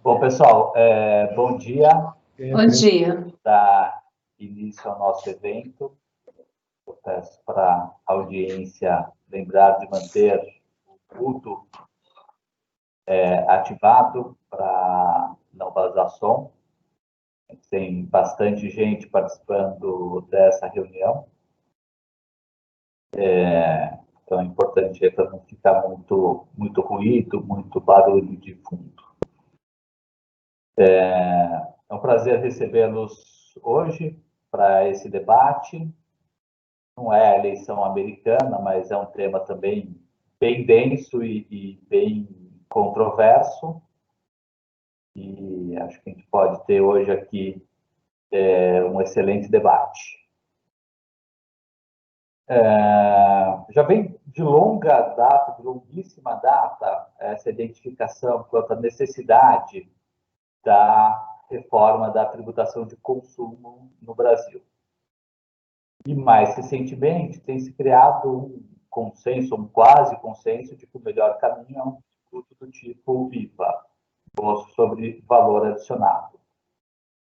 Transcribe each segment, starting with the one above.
Bom, pessoal, bom dia. Bom dia. Dá início ao nosso evento. Eu peço para a audiência lembrar de manter o culto ativado para não vazar som. Tem bastante gente participando dessa reunião. Então é importante para não ficar muito ruído, muito barulho de fundo. É um prazer recebê-los hoje para esse debate. Não é a eleição americana, mas é um tema também bem denso e bem controverso. E acho que a gente pode ter hoje aqui um excelente debate. Já vem de longa data, de longuíssima data, essa identificação quanto à necessidade da reforma da tributação de consumo no Brasil. E mais recentemente tem se criado um consenso, um quase consenso, de que o melhor caminho é um tributo do tipo IVA, Imposto sobre Valor Adicionado.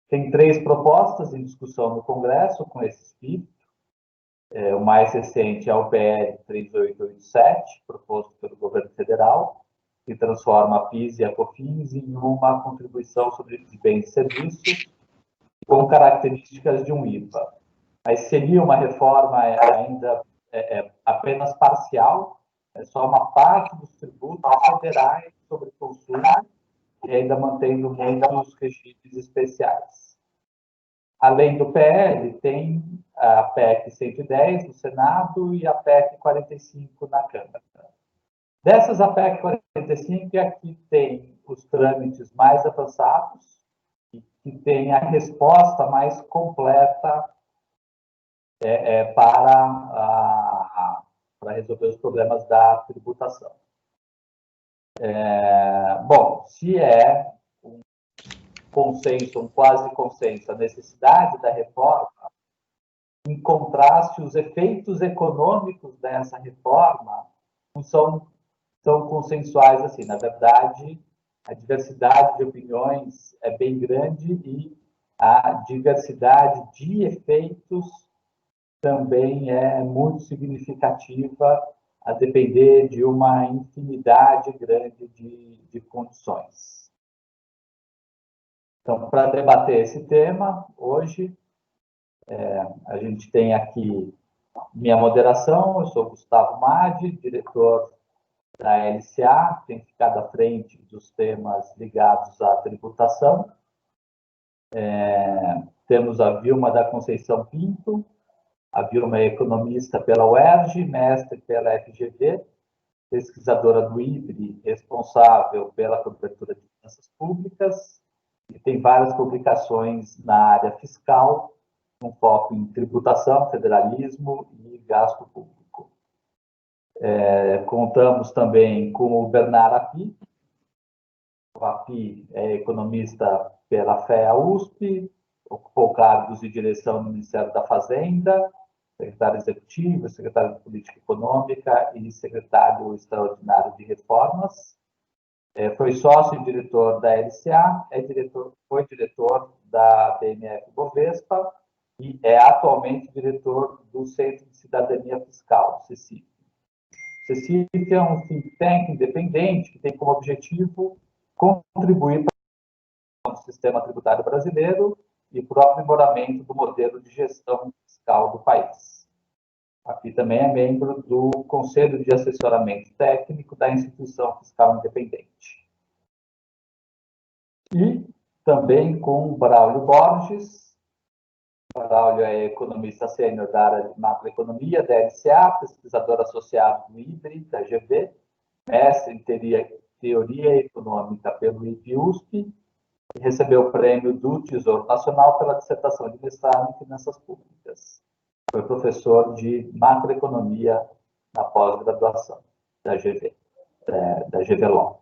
Tem 3 propostas em discussão no Congresso com esse espírito. O mais recente é o PL 3887, proposto pelo governo federal, que transforma a PIS e a COFINS em uma contribuição sobre bens e serviços com características de um IVA. Mas seria uma reforma ainda apenas parcial, é só uma parte dos tributos federais sobre consumo e ainda mantendo muitos regimes especiais. Além do PL, tem a PEC 110 no Senado e a PEC 45 na Câmara. Dessas, a PEC 45 é a que tem os trâmites mais avançados e que tem a resposta mais completa para resolver os problemas da tributação. Bom, se é um consenso, um quase consenso, a necessidade da reforma, em contraste, os efeitos econômicos dessa reforma não são tão consensuais assim. Na verdade, a diversidade de opiniões é bem grande e a diversidade de efeitos também é muito significativa, a depender de uma infinidade grande de condições. Então, para debater esse tema, hoje, a gente tem aqui minha moderação. Eu sou Gustavo Madi, diretor da LCA, tem ficado à frente dos temas ligados à tributação. Temos a Vilma da Conceição Pinto. A Vilma é economista pela UERJ, mestre pela FGV, pesquisadora do IBRE, responsável pela cobertura de finanças públicas, e tem várias publicações na área fiscal, com foco em tributação, federalismo e gasto público. Contamos também com o Bernard Api. O Api é economista pela FEA USP, ocupou cargos de direção no Ministério da Fazenda, secretário executivo, secretário de Política Econômica e secretário extraordinário de Reformas. Foi sócio e diretor da LCA, foi diretor da BMF Bovespa e é atualmente diretor do Centro de Cidadania Fiscal, CECIF. O CECIF é um think tank independente que tem como objetivo contribuir para o sistema tributário brasileiro e para o aprimoramento do modelo de gestão fiscal do país. Aqui também é membro do Conselho de Assessoramento Técnico da Instituição Fiscal Independente. E também com Braulio Borges. Braulio é economista sênior da área de macroeconomia da LCA, pesquisador associado do IBRE, da GV, mestre em teoria econômica pelo IPUSP, e recebeu o prêmio do Tesouro Nacional pela dissertação de mestrado em Finanças Públicas. Foi professor de macroeconomia na pós-graduação da GVLOM.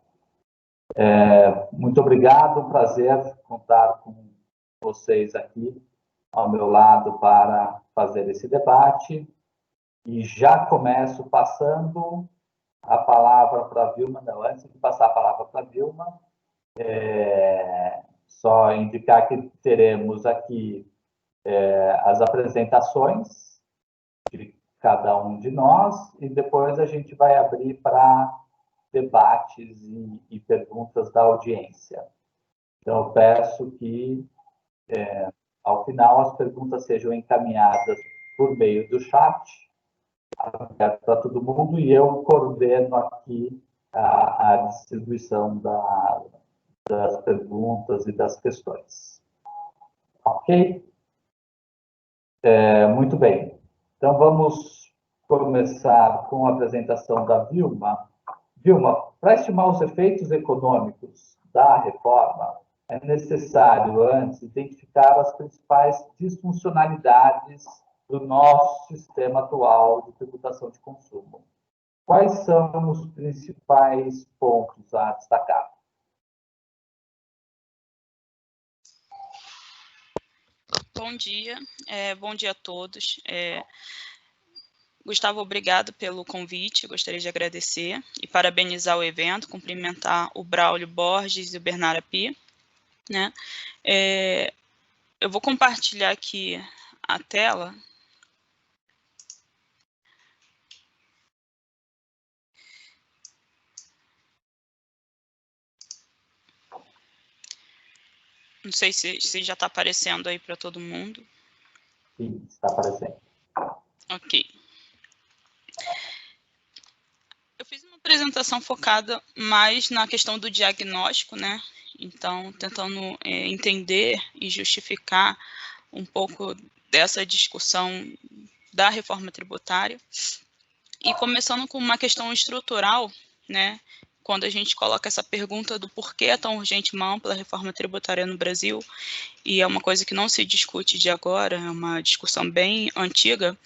Muito obrigado, um prazer contar com vocês aqui ao meu lado para fazer esse debate. E já começo passando a palavra para a Vilma. Não, antes de passar a palavra para a Vilma, só indicar que teremos aqui as apresentações de cada um de nós e depois a gente vai abrir para debates e perguntas da audiência. Então, eu peço que, ao final, as perguntas sejam encaminhadas por meio do chat, aberto para todo mundo, e eu coordeno aqui a distribuição das perguntas e das questões. Ok? Muito bem. Então, vamos começar com a apresentação da Vilma. Vilma, para estimar os efeitos econômicos da reforma, é necessário, antes, identificar as principais disfuncionalidades do nosso sistema atual de tributação de consumo. Quais são os principais pontos a destacar? Bom dia a todos. Gustavo, obrigado pelo convite, gostaria de agradecer e parabenizar o evento, cumprimentar o Braulio Borges e o Bernardo Api, né? Eu vou compartilhar aqui a tela. Não sei se já está aparecendo aí para todo mundo. Sim, está aparecendo. Ok. Eu fiz uma apresentação focada mais na questão do diagnóstico, né? Então, tentando entender e justificar um pouco dessa discussão da reforma tributária. E começando com uma questão estrutural, né? Quando a gente coloca essa pergunta do porquê é tão urgente uma ampla reforma tributária no Brasil, e é uma coisa que não se discute de agora, é uma discussão bem antiga,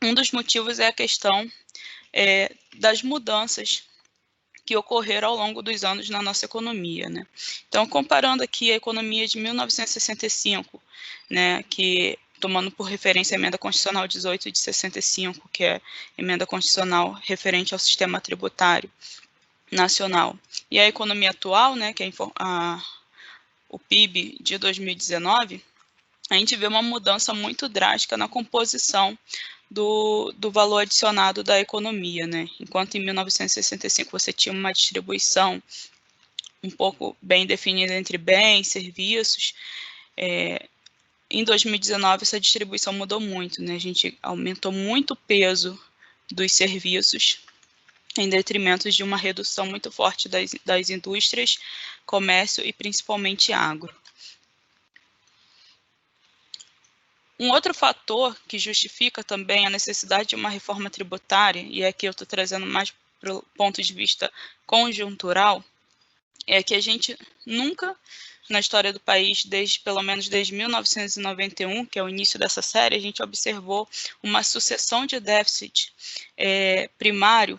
um dos motivos é a questão das mudanças que ocorreram ao longo dos anos na nossa economia, né? Então, comparando aqui a economia de 1965, né, que tomando por referência a emenda constitucional 18 de 65, que é emenda constitucional referente ao sistema tributário nacional, e a economia atual, né, que é o PIB de 2019, a gente vê uma mudança muito drástica na composição do valor adicionado da economia, né? Enquanto em 1965 você tinha uma distribuição um pouco bem definida entre bens, serviços, em 2019 essa distribuição mudou muito, né? A gente aumentou muito o peso dos serviços em detrimento de uma redução muito forte das indústrias, comércio e principalmente agro. Um outro fator que justifica também a necessidade de uma reforma tributária, e aqui eu estou trazendo mais para o ponto de vista conjuntural, é que a gente nunca, na história do país, pelo menos desde 1991, que é o início dessa série, a gente observou uma sucessão de déficit primário.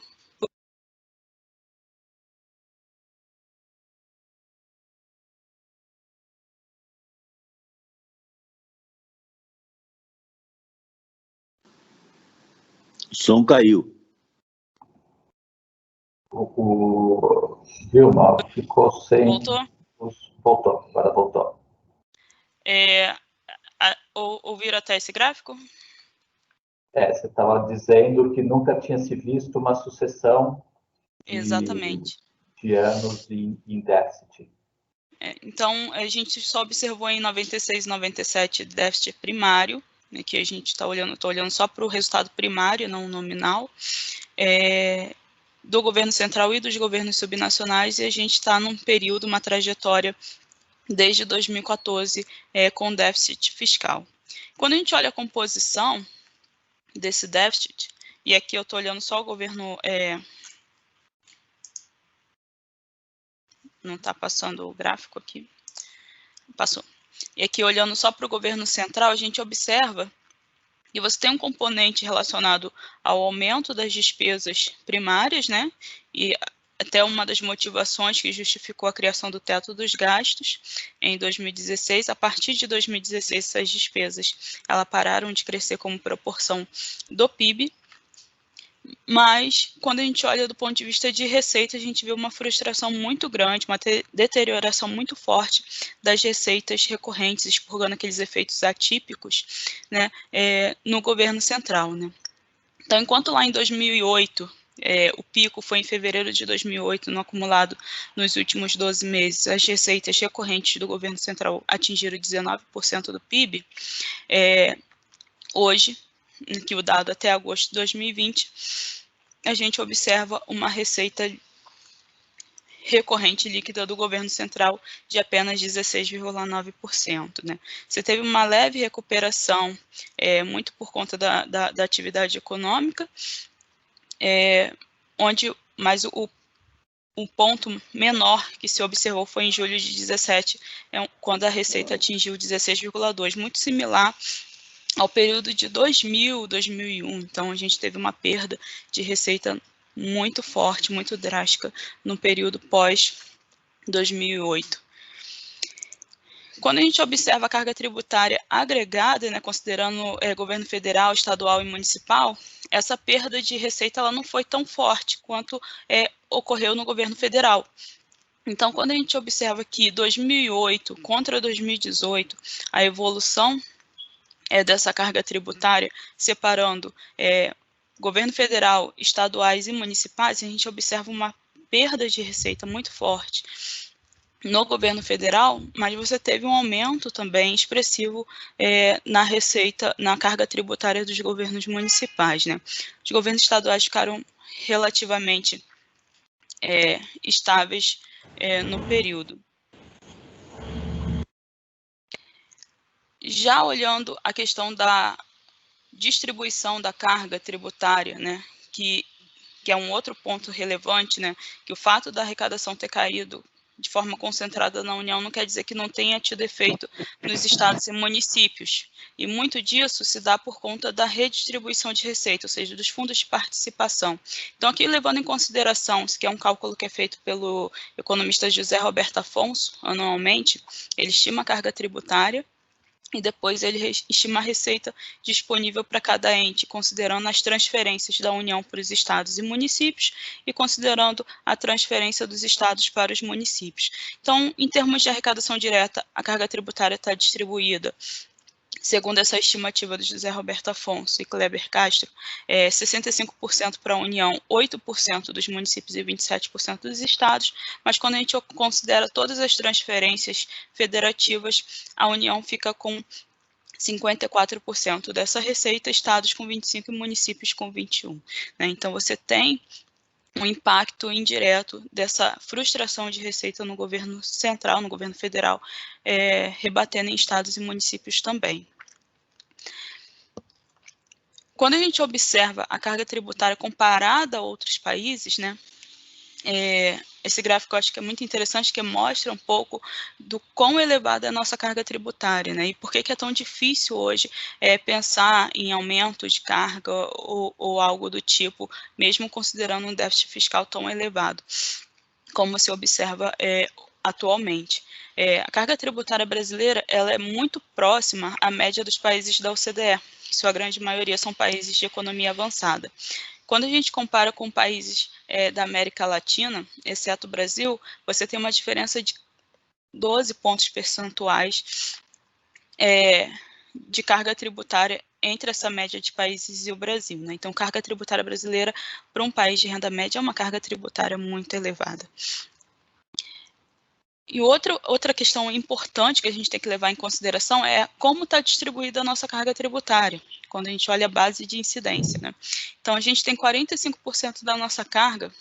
O som caiu. Vilma, ficou sem... Voltou? Voltou, agora voltou. Ouviram até esse gráfico? Você estava dizendo que nunca tinha se visto uma sucessão de anos em déficit. Então, a gente só observou em 96 e 97 déficit primário, né, que a gente está olhando, estou olhando só para o resultado primário, não nominal, do governo central e dos governos subnacionais, e a gente está num período, uma trajetória desde 2014 com déficit fiscal. Quando a gente olha a composição desse déficit, e aqui eu estou olhando só o governo... não está passando o gráfico aqui. Passou. E aqui, olhando só para o governo central, a gente observa que você tem um componente relacionado ao aumento das despesas primárias, né? E até uma das motivações que justificou a criação do teto dos gastos em 2016. A partir de 2016, essas despesas pararam de crescer como proporção do PIB. Mas, quando a gente olha do ponto de vista de receita, a gente vê uma frustração muito grande, uma deterioração muito forte das receitas recorrentes, expurgando aqueles efeitos atípicos, né, no governo central, né. Então, enquanto lá em 2008, o pico foi em fevereiro de 2008, no acumulado nos últimos 12 meses, as receitas recorrentes do governo central atingiram 19% do PIB, hoje, que o dado até agosto de 2020, a gente observa uma receita recorrente líquida do governo central de apenas 16,9%. Né? Você teve uma leve recuperação, muito por conta da atividade econômica, mas o ponto menor que se observou foi em julho de 2017, quando a receita atingiu 16,2%, muito similar ao período de 2000, 2001. Então, a gente teve uma perda de receita muito forte, muito drástica, no período pós-2008. Quando a gente observa a carga tributária agregada, né, considerando governo federal, estadual e municipal, essa perda de receita ela não foi tão forte quanto ocorreu no governo federal. Então, quando a gente observa que 2008 contra 2018, a evolução dessa carga tributária, separando governo federal, estaduais e municipais, a gente observa uma perda de receita muito forte no governo federal, mas você teve um aumento também expressivo na receita, na carga tributária dos governos municipais, né? Os governos estaduais ficaram relativamente estáveis no período. Já olhando a questão da distribuição da carga tributária, né, que é um outro ponto relevante, né, que o fato da arrecadação ter caído de forma concentrada na União não quer dizer que não tenha tido efeito nos estados e municípios. E muito disso se dá por conta da redistribuição de receita, ou seja, dos fundos de participação. Então, aqui levando em consideração, que é um cálculo que é feito pelo economista José Roberto Afonso, anualmente, ele estima a carga tributária, e depois ele estima a receita disponível para cada ente, considerando as transferências da União para os estados e municípios e considerando a transferência dos estados para os municípios. Então, em termos de arrecadação direta, a carga tributária está distribuída, segundo essa estimativa do José Roberto Afonso e Kleber Castro, 65% para a União, 8% dos municípios e 27% dos estados, mas quando a gente considera todas as transferências federativas, a União fica com 54% dessa receita, estados com 25% e municípios com 21%. Né? Então, você tem um impacto indireto dessa frustração de receita no governo central, no governo federal, rebatendo em estados e municípios também. Quando a gente observa a carga tributária comparada a outros países, né, esse gráfico eu acho que é muito interessante, que mostra um pouco do quão elevada é a nossa carga tributária, né, e por que é tão difícil hoje pensar em aumento de carga ou algo do tipo, mesmo considerando um déficit fiscal tão elevado, como se observa atualmente. A carga tributária brasileira ela é muito próxima à média dos países da OCDE, que sua grande maioria são países de economia avançada. Quando a gente compara com países da América Latina, exceto o Brasil, você tem uma diferença de 12 pontos percentuais de carga tributária entre essa média de países e o Brasil. Né? Então, carga tributária brasileira para um país de renda média é uma carga tributária muito elevada. E outra questão importante que a gente tem que levar em consideração é como está distribuída a nossa carga tributária, quando a gente olha a base de incidência. Né? Então, a gente tem 45% da nossa carga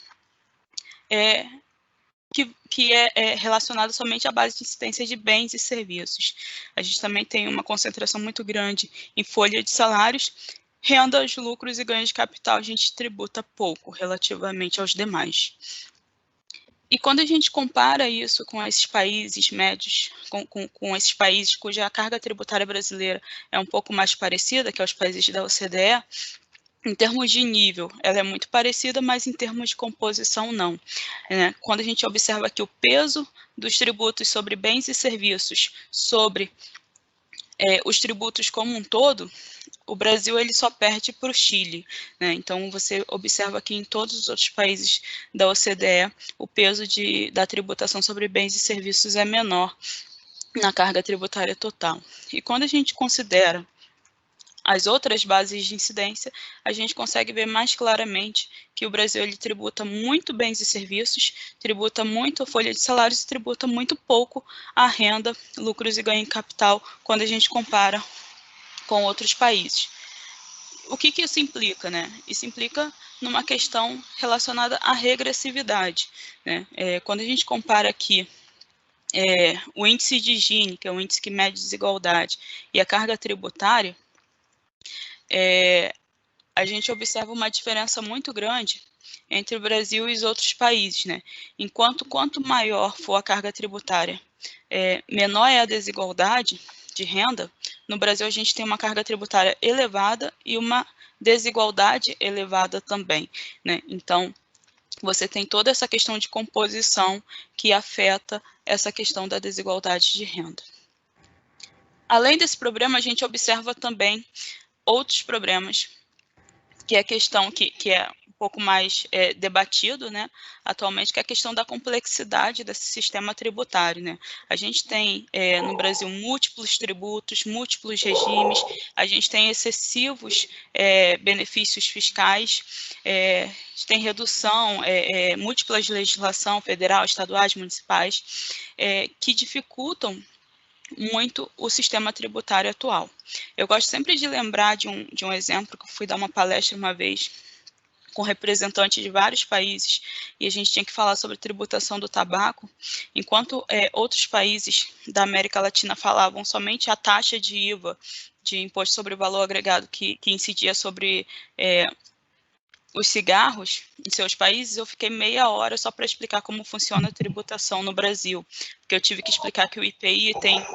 que é relacionada somente à base de incidência de bens e serviços. A gente também tem uma concentração muito grande em folha de salários, rendas, lucros e ganhos de capital, a gente tributa pouco relativamente aos demais. E quando a gente compara isso com esses países médios, com esses países cuja carga tributária brasileira é um pouco mais parecida, que é os países da OCDE, em termos de nível, ela é muito parecida, mas em termos de composição, não. Né? Quando a gente observa que o peso dos tributos sobre bens e serviços sobre os tributos como um todo, o Brasil ele só perde para o Chile, né? Então, você observa que em todos os outros países da OCDE, o peso da tributação sobre bens e serviços é menor na carga tributária total. E quando a gente considera as outras bases de incidência, a gente consegue ver mais claramente que o Brasil ele tributa muito bens e serviços, tributa muito a folha de salários e tributa muito pouco a renda, lucros e ganho em capital quando a gente compara com outros países. O que isso implica, né? Isso implica numa questão relacionada à regressividade, né? Quando a gente compara aqui o índice de Gini, que é o índice que mede desigualdade, e a carga tributária, a gente observa uma diferença muito grande entre o Brasil e os outros países, né? Enquanto quanto maior for a carga tributária, menor é a desigualdade de renda, no Brasil a gente tem uma carga tributária elevada e uma desigualdade elevada também, né? Então, você tem toda essa questão de composição que afeta essa questão da desigualdade de renda. Além desse problema, a gente observa também outros problemas, que é a questão que é um pouco mais debatido, né, atualmente, que é a questão da complexidade desse sistema tributário, né? A gente tem no Brasil múltiplos tributos, múltiplos regimes, a gente tem excessivos benefícios fiscais, a gente tem redução, múltiplas legislação federal, estaduais, municipais, que dificultam muito o sistema tributário atual. Eu gosto sempre de lembrar de um exemplo que eu fui dar uma palestra uma vez com representantes de vários países e a gente tinha que falar sobre tributação do tabaco, enquanto outros países da América Latina falavam somente a taxa de IVA, de imposto sobre o valor agregado, que incidia sobre os cigarros em seus países, eu fiquei meia hora só para explicar como funciona a tributação no Brasil, porque eu tive que explicar que o IPI tem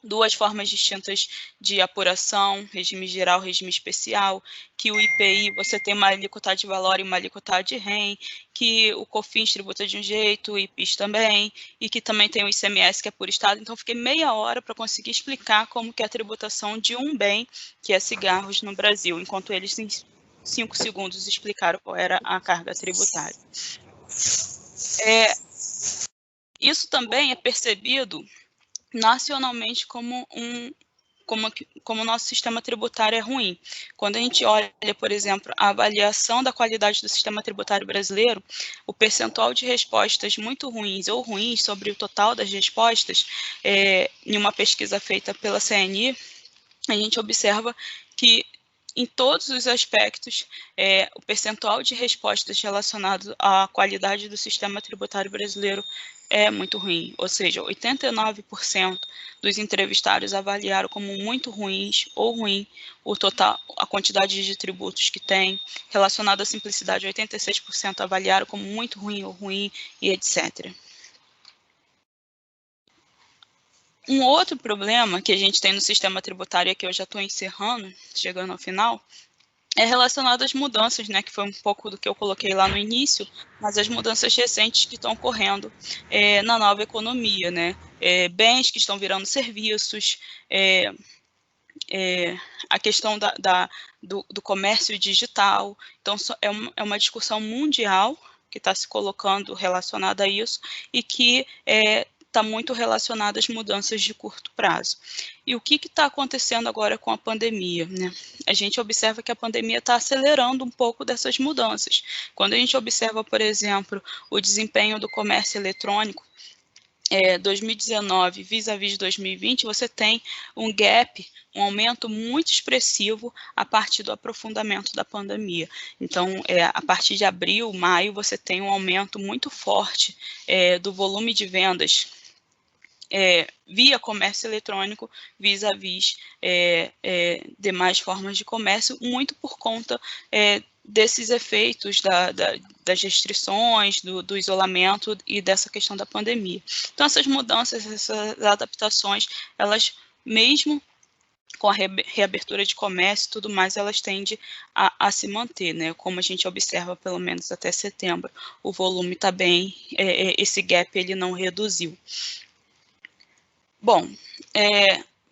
duas formas distintas de apuração, regime geral, regime especial, que o IPI você tem uma alíquota de valor e uma alíquota de REN, que o COFINS tributa de um jeito, o IPIS também, e que também tem o ICMS que é por estado. Então, fiquei meia hora para conseguir explicar como que é a tributação de um bem, que é cigarros no Brasil, enquanto eles em 5 segundos explicaram qual era a carga tributária. Isso também é percebido nacionalmente como o nosso sistema tributário é ruim. Quando a gente olha, por exemplo, a avaliação da qualidade do sistema tributário brasileiro, o percentual de respostas muito ruins ou ruins sobre o total das respostas, em uma pesquisa feita pela CNI, a gente observa que em todos os aspectos, o percentual de respostas relacionado à qualidade do sistema tributário brasileiro é muito ruim, ou seja, 89% dos entrevistados avaliaram como muito ruins ou ruim o total, a quantidade de tributos que tem. Relacionado à simplicidade, 86% avaliaram como muito ruim ou ruim, e etc. Um outro problema que a gente tem no sistema tributário, que eu já estou encerrando, chegando ao final, é relacionado às mudanças, né, que foi um pouco do que eu coloquei lá no início, mas as mudanças recentes que estão ocorrendo na nova economia, né, bens que estão virando serviços, a questão do comércio digital. Então, é uma discussão mundial que está se colocando relacionada a isso e que está muito relacionado às mudanças de curto prazo. E o que está acontecendo agora com a pandemia, né? A gente observa que a pandemia está acelerando um pouco dessas mudanças. Quando a gente observa, por exemplo, o desempenho do comércio eletrônico, 2019 vis-à-vis 2020, você tem um gap, um aumento muito expressivo a partir do aprofundamento da pandemia. Então, a partir de abril, maio, você tem um aumento muito forte do volume de vendas via comércio eletrônico vis-à-vis demais formas de comércio, muito por conta desses efeitos das restrições, do isolamento e dessa questão da pandemia. Então, essas mudanças, essas adaptações, elas, mesmo com a reabertura de comércio e tudo mais, elas tendem a se manter, né? Como a gente observa, pelo menos até setembro, o volume está bem, esse gap ele não reduziu. Bom,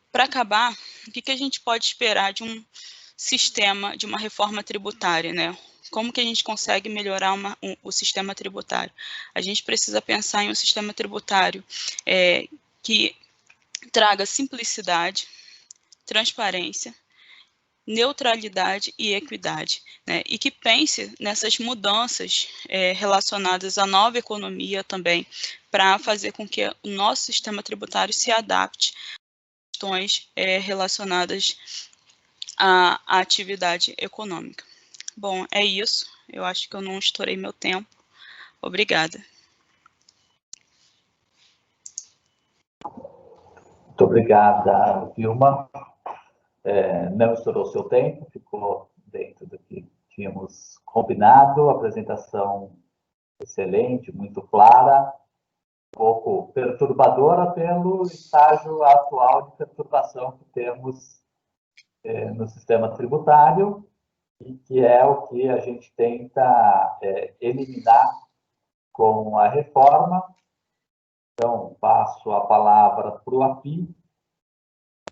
para acabar, o que a gente pode esperar de sistema, de uma reforma tributária, né? Como que a gente consegue melhorar o sistema tributário? A gente precisa pensar em um sistema tributário que traga simplicidade, transparência, neutralidade e equidade, né? E que pense nessas mudanças relacionadas à nova economia também, para fazer com que o nosso sistema tributário se adapte a questões relacionadas à atividade econômica. Bom, é isso. Eu acho que eu não estourei meu tempo. Obrigada. Muito obrigada, Vilma. Não estourou seu tempo, ficou dentro do que tínhamos combinado. Apresentação excelente, muito clara, um pouco perturbadora pelo estágio atual de perturbação que temos no sistema tributário, e que é o que a gente tenta eliminar com a reforma. Então, passo a palavra para o API,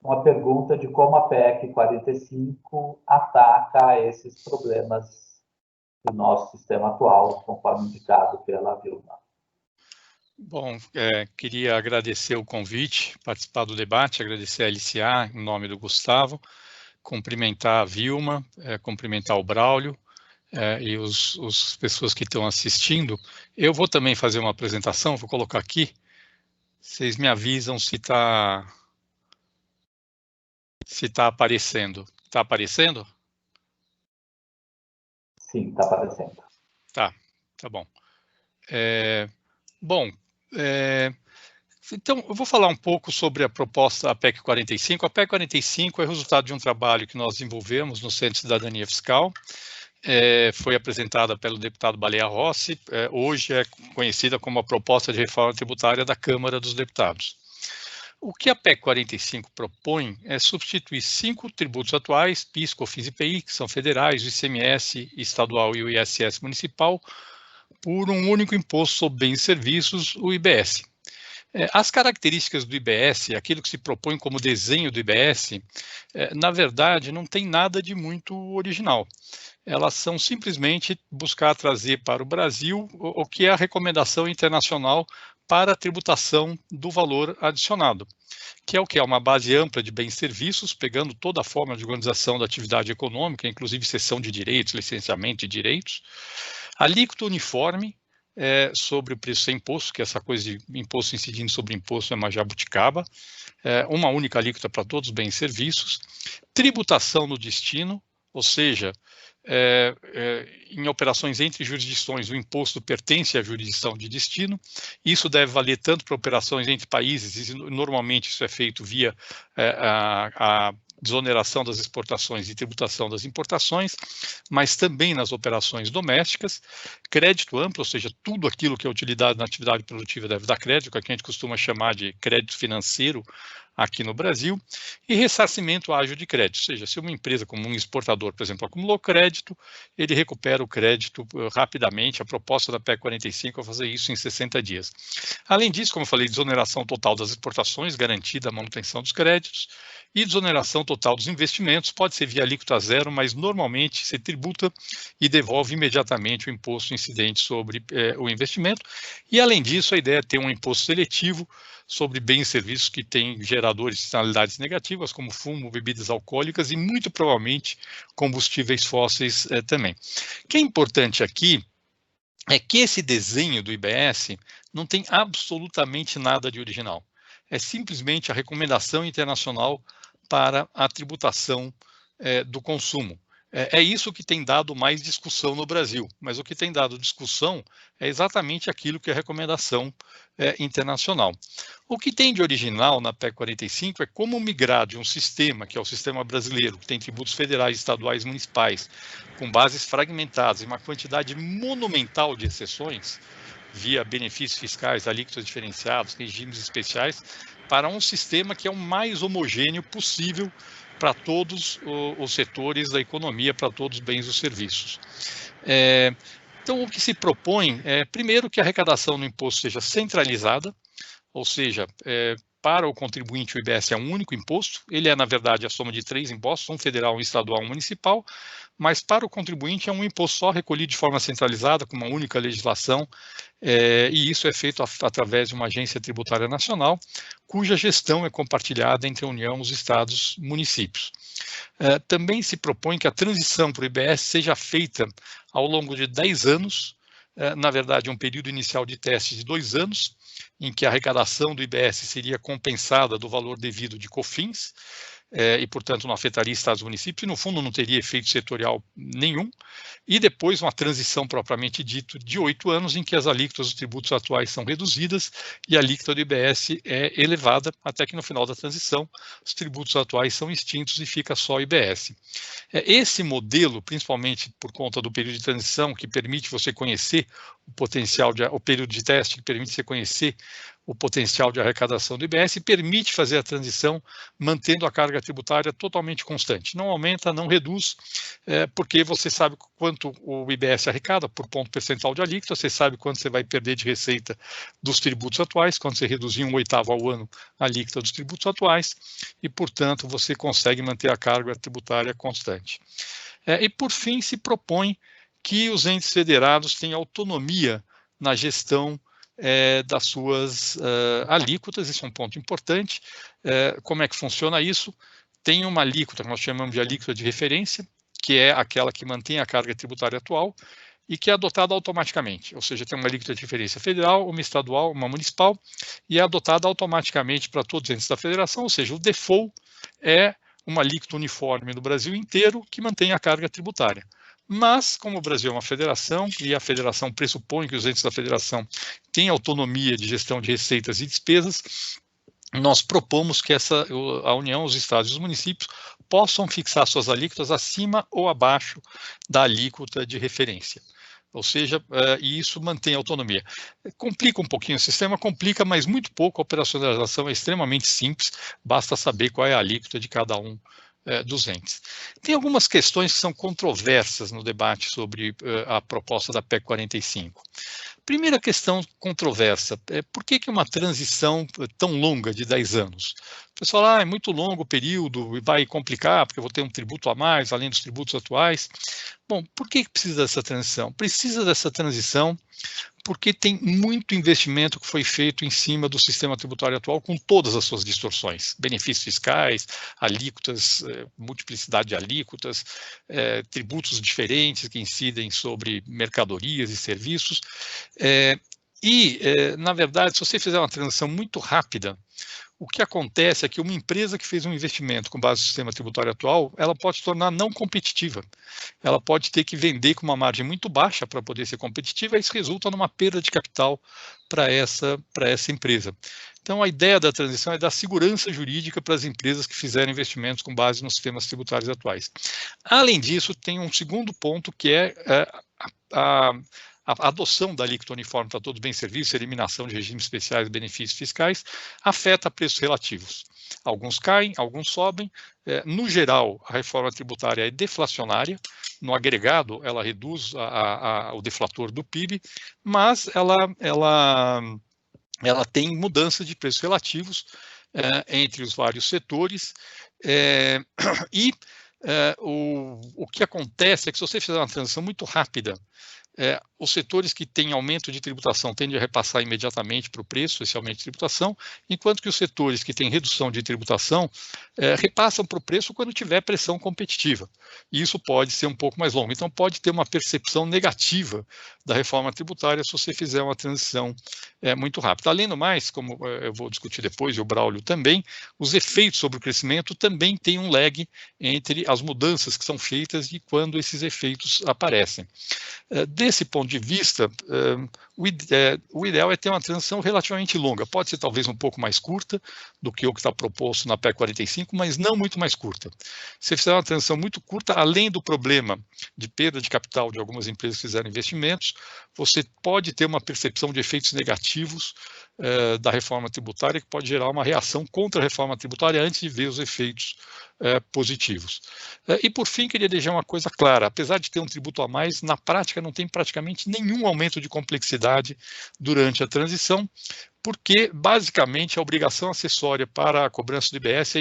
uma pergunta de como a PEC 45 ataca esses problemas do nosso sistema atual, conforme indicado pela Vilma. Bom, queria agradecer o convite, participar do debate, agradecer a LCA, em nome do Gustavo, cumprimentar a Vilma, cumprimentar o Braulio e as pessoas que estão assistindo. Eu vou também fazer uma apresentação, vou colocar aqui. Vocês me avisam se está aparecendo. Está aparecendo? Sim, está aparecendo. Tá bom. Então, eu vou falar um pouco sobre a proposta, a PEC 45. A PEC 45 é resultado de um trabalho que nós desenvolvemos no Centro de Cidadania Fiscal. Foi apresentada pelo deputado Baleia Rossi, hoje é conhecida como a proposta de reforma tributária da Câmara dos Deputados. O que a PEC 45 propõe é substituir 5 tributos atuais, PIS, COFINS e IPI, que são federais, o ICMS estadual e o ISS municipal, por um único imposto sobre bens e serviços, o IBS. As características do IBS, aquilo que se propõe como desenho do IBS, na verdade, não tem nada de muito original. Elas são simplesmente buscar trazer para o Brasil o que é a recomendação internacional para a tributação do valor adicionado, que é o que é uma base ampla de bens e serviços, pegando toda a forma de organização da atividade econômica, inclusive cessão de direitos, licenciamento de direitos, alíquota uniforme sobre o preço sem imposto, que é essa coisa de imposto incidindo sobre imposto é uma jabuticaba, uma única alíquota para todos os bens e serviços, tributação no destino, ou seja, em operações entre jurisdições, o imposto pertence à jurisdição de destino. Isso deve valer tanto para operações entre países, e normalmente isso é feito via a desoneração das exportações e tributação das importações, mas também nas operações domésticas. Crédito amplo, ou seja, tudo aquilo que é utilidade na atividade produtiva deve dar crédito, que a gente costuma chamar de crédito financeiro aqui no Brasil, e ressarcimento ágil de crédito, ou seja, se uma empresa como um exportador, por exemplo, acumulou crédito, ele recupera o crédito rapidamente. A proposta da PEC 45 é fazer isso em 60 dias. Além disso, como eu falei, desoneração total das exportações, garantida a manutenção dos créditos, e desoneração total dos investimentos, pode ser via alíquota zero, mas normalmente se tributa e devolve imediatamente o imposto incidente sobre o investimento. E além disso, a ideia é ter um imposto seletivo sobre bens e serviços que têm geradores de externalidades negativas, como fumo, bebidas alcoólicas e muito provavelmente combustíveis fósseis também. O que é importante aqui é que esse desenho do IBS não tem absolutamente nada de original. É simplesmente a recomendação internacional para a tributação do consumo. É isso que tem dado mais discussão no Brasil, mas o que tem dado discussão é exatamente aquilo que é a recomendação internacional. O que tem de original na PEC 45 é como migrar de um sistema, que é o sistema brasileiro, que tem tributos federais, estaduais, municipais, com bases fragmentadas e uma quantidade monumental de exceções, via benefícios fiscais, alíquotas diferenciados, regimes especiais, para um sistema que é o mais homogêneo possível para todos os setores da economia, para todos os bens e os serviços. Então, o que se propõe é, primeiro, que a arrecadação no imposto seja centralizada, ou seja, para o contribuinte, o IBS é um único imposto, ele é, na verdade, a soma de 3 impostos, um federal, um estadual e um municipal, mas para o contribuinte é um imposto só recolhido de forma centralizada, com uma única legislação, e isso é feito através de uma agência tributária nacional, cuja gestão é compartilhada entre a União, os estados, municípios. Também se propõe que a transição para o IBS seja feita ao longo de 10 anos, na verdade, um período inicial de teste de 2 anos, em que a arrecadação do IBS seria compensada do valor devido de COFINS, e, portanto, não afetaria estados e municípios, e, no fundo, não teria efeito setorial nenhum, e depois uma transição propriamente dito de 8 anos, em que as alíquotas dos tributos atuais são reduzidas e a alíquota do IBS é elevada, até que no final da transição os tributos atuais são extintos e fica só o IBS. Esse modelo, principalmente por conta do período de transição, que permite você conhecer o potencial, o período de teste que permite você conhecer o potencial de arrecadação do IBS, permite fazer a transição mantendo a carga tributária totalmente constante. Não aumenta, não reduz, porque você sabe quanto o IBS arrecada por ponto percentual de alíquota, você sabe quanto você vai perder de receita dos tributos atuais, quando você reduzir 1/8 ao ano a alíquota dos tributos atuais, e, portanto, você consegue manter a carga tributária constante. E, por fim, se propõe que os entes federados tenham autonomia na gestão das suas alíquotas. Isso é um ponto importante. Como é que funciona isso? Tem uma alíquota que nós chamamos de alíquota de referência, que é aquela que mantém a carga tributária atual e que é adotada automaticamente, ou seja, tem uma alíquota de referência federal, uma estadual, uma municipal, e é adotada automaticamente para todos os entes da federação, ou seja, o default é uma alíquota uniforme no Brasil inteiro que mantém a carga tributária. Mas, como o Brasil é uma federação, e a federação pressupõe que os entes da federação têm autonomia de gestão de receitas e despesas, nós propomos que a União, os estados e os municípios possam fixar suas alíquotas acima ou abaixo da alíquota de referência. Ou seja, e isso mantém a autonomia. Complica um pouquinho o sistema, complica, mas muito pouco. A operacionalização é extremamente simples, basta saber qual é a alíquota de cada um dos entes. Tem algumas questões que são controversas no debate sobre a proposta da PEC 45. Primeira questão controversa, por que uma transição tão longa de 10 anos? O pessoal, é muito longo o período e vai complicar, porque eu vou ter um tributo a mais, além dos tributos atuais. Bom, por que precisa dessa transição? Precisa dessa transição porque tem muito investimento que foi feito em cima do sistema tributário atual, com todas as suas distorções, benefícios fiscais, alíquotas, multiplicidade de alíquotas, tributos diferentes que incidem sobre mercadorias e serviços. Na verdade, se você fizer uma transição muito rápida, o que acontece é que uma empresa que fez um investimento com base no sistema tributário atual, ela pode se tornar não competitiva. Ela pode ter que vender com uma margem muito baixa para poder ser competitiva, e isso resulta numa perda de capital para essa empresa. Então, a ideia da transição é dar segurança jurídica para as empresas que fizeram investimentos com base nos sistemas tributários atuais. Além disso, tem um segundo ponto, que é a adoção da alíquota uniforme para todos os bens e serviços, eliminação de regimes especiais e benefícios fiscais, afeta preços relativos. Alguns caem, alguns sobem. No geral, a reforma tributária é deflacionária. No agregado, ela reduz o deflator do PIB, mas ela tem mudança de preços relativos entre os vários setores. O que acontece é que, se você fizer uma transição muito rápida, os setores que têm aumento de tributação tendem a repassar imediatamente para o preço esse aumento de tributação, enquanto que os setores que têm redução de tributação repassam para o preço quando tiver pressão competitiva. E isso pode ser um pouco mais longo. Então, pode ter uma percepção negativa da reforma tributária se você fizer uma transição muito rápida. Além do mais, como eu vou discutir depois, e o Braulio também, os efeitos sobre o crescimento também têm um lag entre as mudanças que são feitas e quando esses efeitos aparecem. Desse ponto de vista, o ideal é ter uma transição relativamente longa. Pode ser talvez um pouco mais curta do que o que está proposto na PEC 45, mas não muito mais curta. Se fizer uma transição muito curta, além do problema de perda de capital de algumas empresas que fizeram investimentos, você pode ter uma percepção de efeitos negativos da reforma tributária, que pode gerar uma reação contra a reforma tributária antes de ver os efeitos positivos. E, por fim, queria deixar uma coisa clara: apesar de ter um tributo a mais, na prática não tem praticamente nenhum aumento de complexidade durante a transição, porque, basicamente, a obrigação acessória para a cobrança do IBS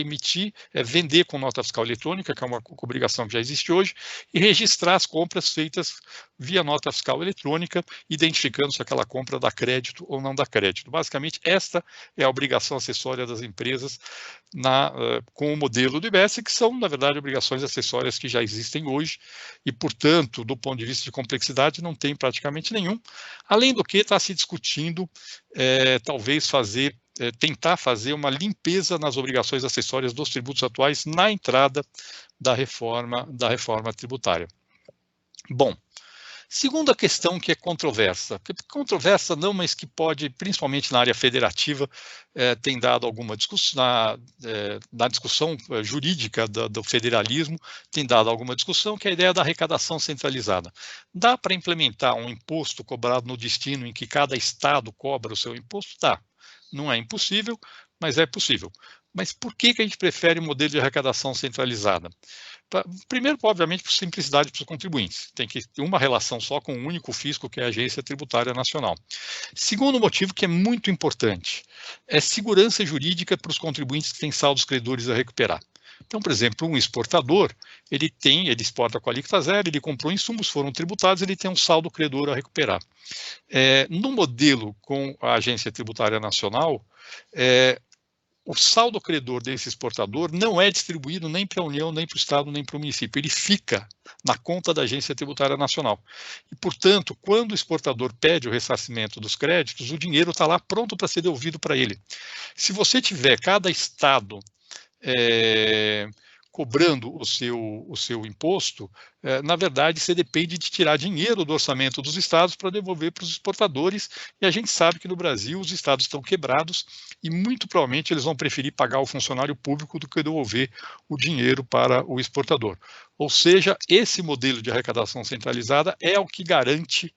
é vender com nota fiscal eletrônica, que é uma obrigação que já existe hoje, e registrar as compras feitas via nota fiscal eletrônica, identificando se aquela compra dá crédito ou não dá crédito. Basicamente, esta é a obrigação acessória das empresas com o modelo do IBS, que são, na verdade, obrigações acessórias que já existem hoje e, portanto, do ponto de vista de complexidade, não tem praticamente nenhum. Além do que, está se discutindo, talvez tentar fazer uma limpeza nas obrigações acessórias dos tributos atuais na entrada da reforma tributária. Bom, segunda questão que é controversa não, mas que pode, principalmente na área federativa, tem dado alguma discussão, na discussão jurídica do federalismo, tem dado alguma discussão, que é a ideia da arrecadação centralizada. Dá para implementar um imposto cobrado no destino em que cada estado cobra o seu imposto? Dá. Não é impossível, mas é possível. Mas por que a gente prefere o modelo de arrecadação centralizada? Primeiro, obviamente, por simplicidade para os contribuintes. Tem que ter uma relação só com um único fisco, que é a Agência Tributária Nacional. Segundo motivo, que é muito importante, é segurança jurídica para os contribuintes que têm saldos credores a recuperar. Então, por exemplo, um exportador, ele exporta com a alíquota zero, ele comprou insumos, foram tributados, ele tem um saldo credor a recuperar. No modelo com a Agência Tributária Nacional, o saldo credor desse exportador não é distribuído nem para a União, nem para o Estado, nem para o município. Ele fica na conta da Agência Tributária Nacional. E, portanto, quando o exportador pede o ressarcimento dos créditos, o dinheiro está lá pronto para ser devolvido para ele. Se você tiver cada estado cobrando o seu imposto, na verdade, você depende de tirar dinheiro do orçamento dos estados para devolver para os exportadores, e a gente sabe que no Brasil os estados estão quebrados e muito provavelmente eles vão preferir pagar o funcionário público do que devolver o dinheiro para o exportador. Ou seja, esse modelo de arrecadação centralizada é o que garante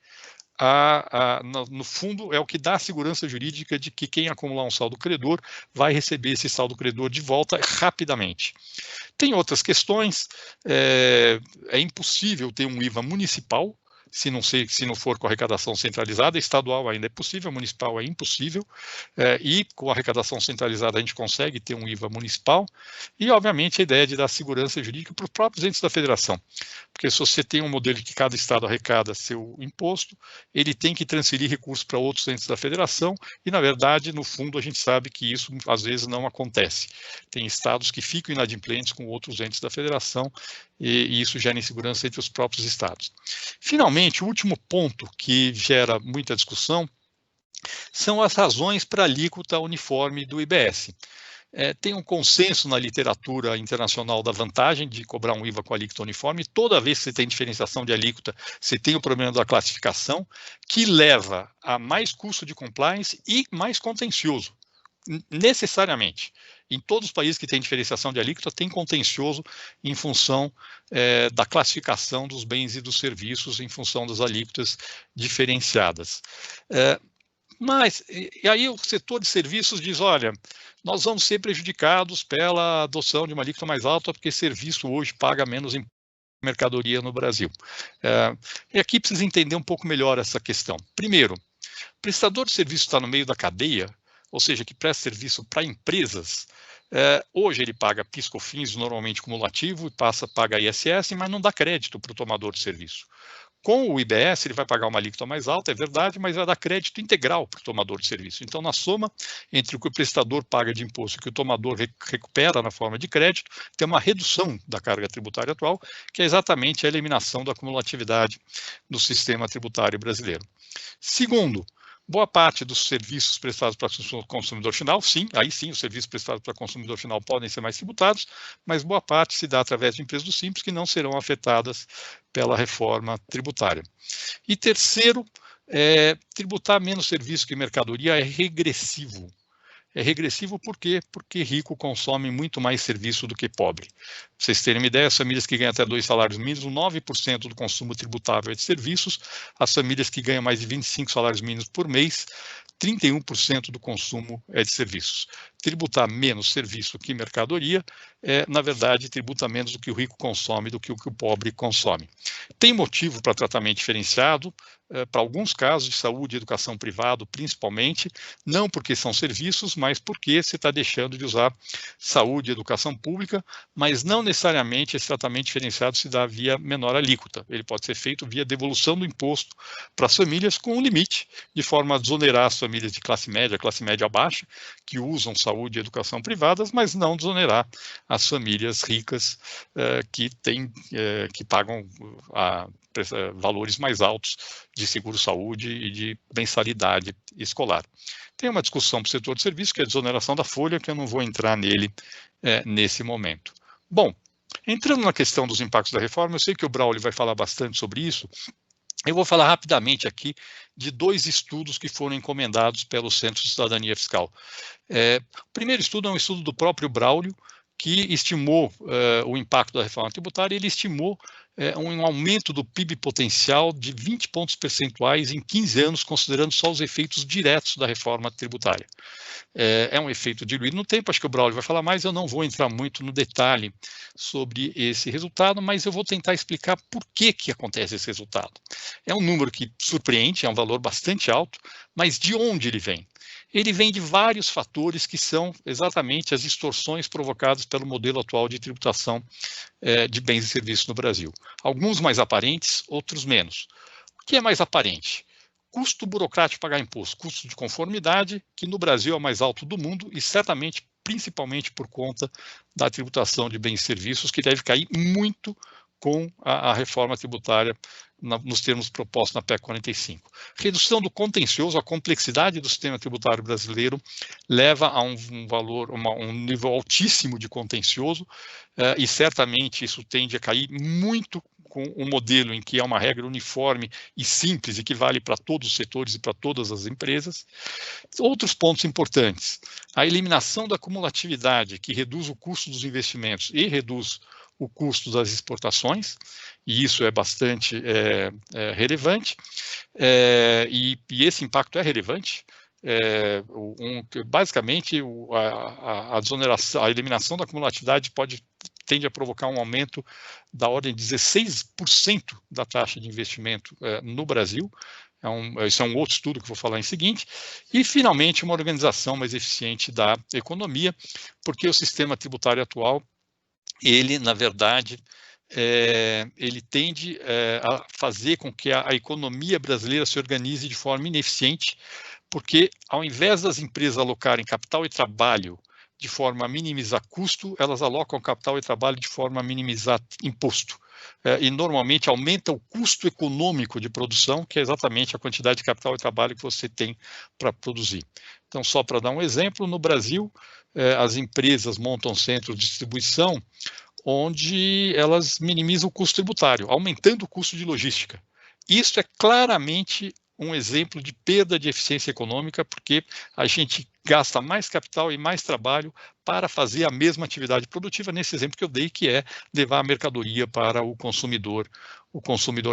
no fundo, é o que dá a segurança jurídica de que quem acumular um saldo credor vai receber esse saldo credor de volta rapidamente. Tem outras questões, é impossível ter um IVA municipal, se não for com arrecadação centralizada. Estadual ainda é possível, municipal é impossível, e com arrecadação centralizada a gente consegue ter um IVA municipal, e obviamente a ideia de dar segurança jurídica para os próprios entes da federação, porque se você tem um modelo que cada estado arrecada seu imposto, ele tem que transferir recursos para outros entes da federação, e na verdade, no fundo, a gente sabe que isso às vezes não acontece. Tem estados que ficam inadimplentes com outros entes da federação, e isso gera insegurança entre os próprios estados. Finalmente, o último ponto que gera muita discussão são as razões para a alíquota uniforme do IBS. Tem um consenso na literatura internacional da vantagem de cobrar um IVA com alíquota uniforme. Toda vez que você tem diferenciação de alíquota, você tem o problema da classificação, que leva a mais custo de compliance e mais contencioso, necessariamente. Em todos os países que têm diferenciação de alíquota, tem contencioso em função da classificação dos bens e dos serviços, em função das alíquotas diferenciadas. E aí o setor de serviços diz, olha, nós vamos ser prejudicados pela adoção de uma alíquota mais alta, porque serviço hoje paga menos em mercadoria no Brasil. E aqui precisa entender um pouco melhor essa questão. Primeiro, o prestador de serviço está no meio da cadeia, ou seja, que presta serviço para empresas. Hoje ele paga PIS/COFINS normalmente cumulativo, paga ISS, mas não dá crédito para o tomador de serviço. Com o IBS, ele vai pagar uma alíquota mais alta, é verdade, mas vai dar crédito integral para o tomador de serviço. Então, na soma entre o que o prestador paga de imposto e o que o tomador recupera na forma de crédito, tem uma redução da carga tributária atual, que é exatamente a eliminação da cumulatividade do sistema tributário brasileiro. Segundo, boa parte dos serviços prestados para o consumidor final, sim, aí sim, os serviços prestados para o consumidor final podem ser mais tributados, mas boa parte se dá através de empresas do Simples que não serão afetadas pela reforma tributária. E terceiro, tributar menos serviço que mercadoria é regressivo. É regressivo por quê? Porque rico consome muito mais serviço do que pobre. Para vocês terem uma ideia, as famílias que ganham até 2 salários mínimos, 9% do consumo tributável é de serviços. As famílias que ganham mais de 25 salários mínimos por mês, 31% do consumo é de serviços. Tributar menos serviço que mercadoria na verdade, tributa menos do que o rico consome, do que o pobre consome. Tem motivo para tratamento diferenciado, para alguns casos de saúde e educação privado, principalmente, não porque são serviços, mas porque você está deixando de usar saúde e educação pública, mas não necessariamente esse tratamento diferenciado se dá via menor alíquota. Ele pode ser feito via devolução do imposto para as famílias com um limite, de forma a desonerar as famílias de classe média baixa, que usam saúde e educação privadas, mas não desonerar as famílias ricas que pagam valores mais altos de seguro-saúde e de mensalidade escolar. Tem uma discussão para o setor de serviço, que é a desoneração da folha, que eu não vou entrar nele nesse momento. Bom, entrando na questão dos impactos da reforma, eu sei que o Braulio vai falar bastante sobre isso. Eu vou falar rapidamente aqui de 2 estudos que foram encomendados pelo Centro de Cidadania Fiscal. O primeiro estudo é um estudo do próprio Braulio, que estimou o impacto da reforma tributária. Ele estimou um aumento do PIB potencial de 20 pontos percentuais em 15 anos, considerando só os efeitos diretos da reforma tributária. É um efeito diluído no tempo, acho que o Braulio vai falar mais, eu não vou entrar muito no detalhe sobre esse resultado, mas eu vou tentar explicar por que acontece esse resultado. É um número que surpreende, é um valor bastante alto, mas de onde ele vem? Ele vem de vários fatores que são exatamente as distorções provocadas pelo modelo atual de tributação de bens e serviços no Brasil. Alguns mais aparentes, outros menos. O que é mais aparente? Custo burocrático de pagar imposto, custo de conformidade, que no Brasil é o mais alto do mundo e certamente, principalmente por conta da tributação de bens e serviços, que deve cair muito com a reforma tributária nos termos propostos na PEC 45. Redução do contencioso, a complexidade do sistema tributário brasileiro leva a um nível altíssimo de contencioso e certamente isso tende a cair muito com um modelo em que é uma regra uniforme e simples e que vale para todos os setores e para todas as empresas. Outros pontos importantes, a eliminação da cumulatividade, que reduz o custo dos investimentos e reduz o custo das exportações, e isso é bastante relevante, e esse impacto é relevante. Basicamente, a desoneração, a eliminação da cumulatividade tende a provocar um aumento da ordem de 16% da taxa de investimento no Brasil. Esse é um outro estudo que eu vou falar em seguinte. E, finalmente, uma organização mais eficiente da economia, porque o sistema tributário atual, ele, na verdade, ele tende a fazer com que a economia brasileira se organize de forma ineficiente, porque, ao invés das empresas alocarem capital e trabalho de forma a minimizar custo, elas alocam capital e trabalho de forma a minimizar imposto. E normalmente aumenta o custo econômico de produção, que é exatamente a quantidade de capital e trabalho que você tem para produzir. Então, só para dar um exemplo, no Brasil, as empresas montam centros de distribuição onde elas minimizam o custo tributário, aumentando o custo de logística. Isso é claramente um exemplo de perda de eficiência econômica, porque a gente gasta mais capital e mais trabalho para fazer a mesma atividade produtiva, nesse exemplo que eu dei, que é levar a mercadoria para o consumidor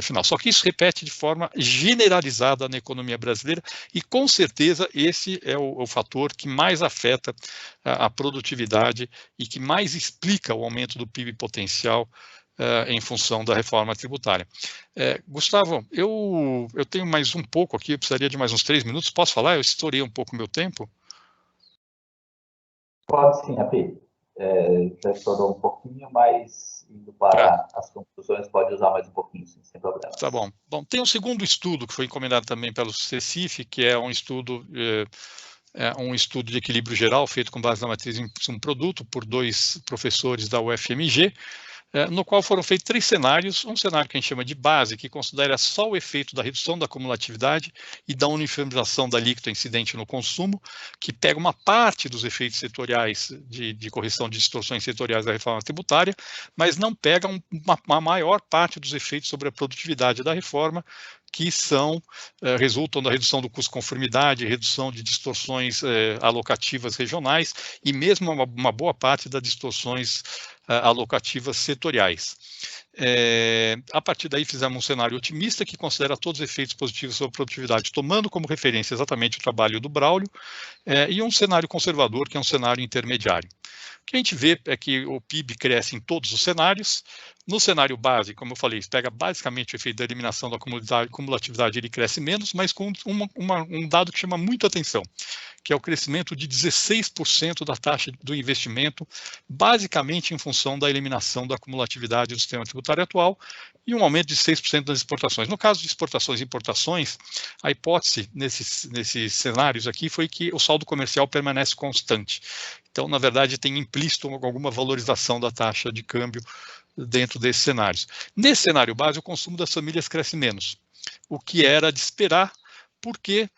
final. Só que isso repete de forma generalizada na economia brasileira e, com certeza, esse é o fator que mais afeta a produtividade e que mais explica o aumento do PIB potencial em função da reforma tributária. Gustavo, eu tenho mais um pouco aqui, eu precisaria de mais uns 3 minutos. Posso falar? Eu estourei um pouco o meu tempo. Pode sim, AP. Já estourou um pouquinho, mas indo para as conclusões pode usar mais um pouquinho, sim, sem problema. Tá bom. Bom, tem um segundo estudo que foi encomendado também pelo CECIF, que é um estudo de equilíbrio geral feito com base na matriz de um produto por 2 professores da UFMG, no qual foram feitos 3 cenários, um cenário que a gente chama de base, que considera só o efeito da redução da cumulatividade e da uniformização da alíquota incidente no consumo, que pega uma parte dos efeitos setoriais de correção de distorções setoriais da reforma tributária, mas não pega uma maior parte dos efeitos sobre a produtividade da reforma, que resultam da redução do custo de conformidade, redução de distorções alocativas regionais e mesmo uma boa parte das distorções alocativas setoriais. A partir daí, fizemos um cenário otimista que considera todos os efeitos positivos sobre a produtividade, tomando como referência exatamente o trabalho do Braulio, e um cenário conservador, que é um cenário intermediário. O que a gente vê é que o PIB cresce em todos os cenários. No cenário base, como eu falei, pega basicamente o efeito da eliminação da cumulatividade, ele cresce menos, mas com um dado que chama muito atenção, que é o crescimento de 16% da taxa do investimento, basicamente em função da eliminação da cumulatividade do sistema tributário atual e um aumento de 6% das exportações. No caso de exportações e importações, a hipótese nesses cenários aqui foi que o saldo comercial permanece constante. Então, na verdade, tem implícito alguma valorização da taxa de câmbio dentro desses cenários. Nesse cenário base, o consumo das famílias cresce menos, o que era de esperar, porque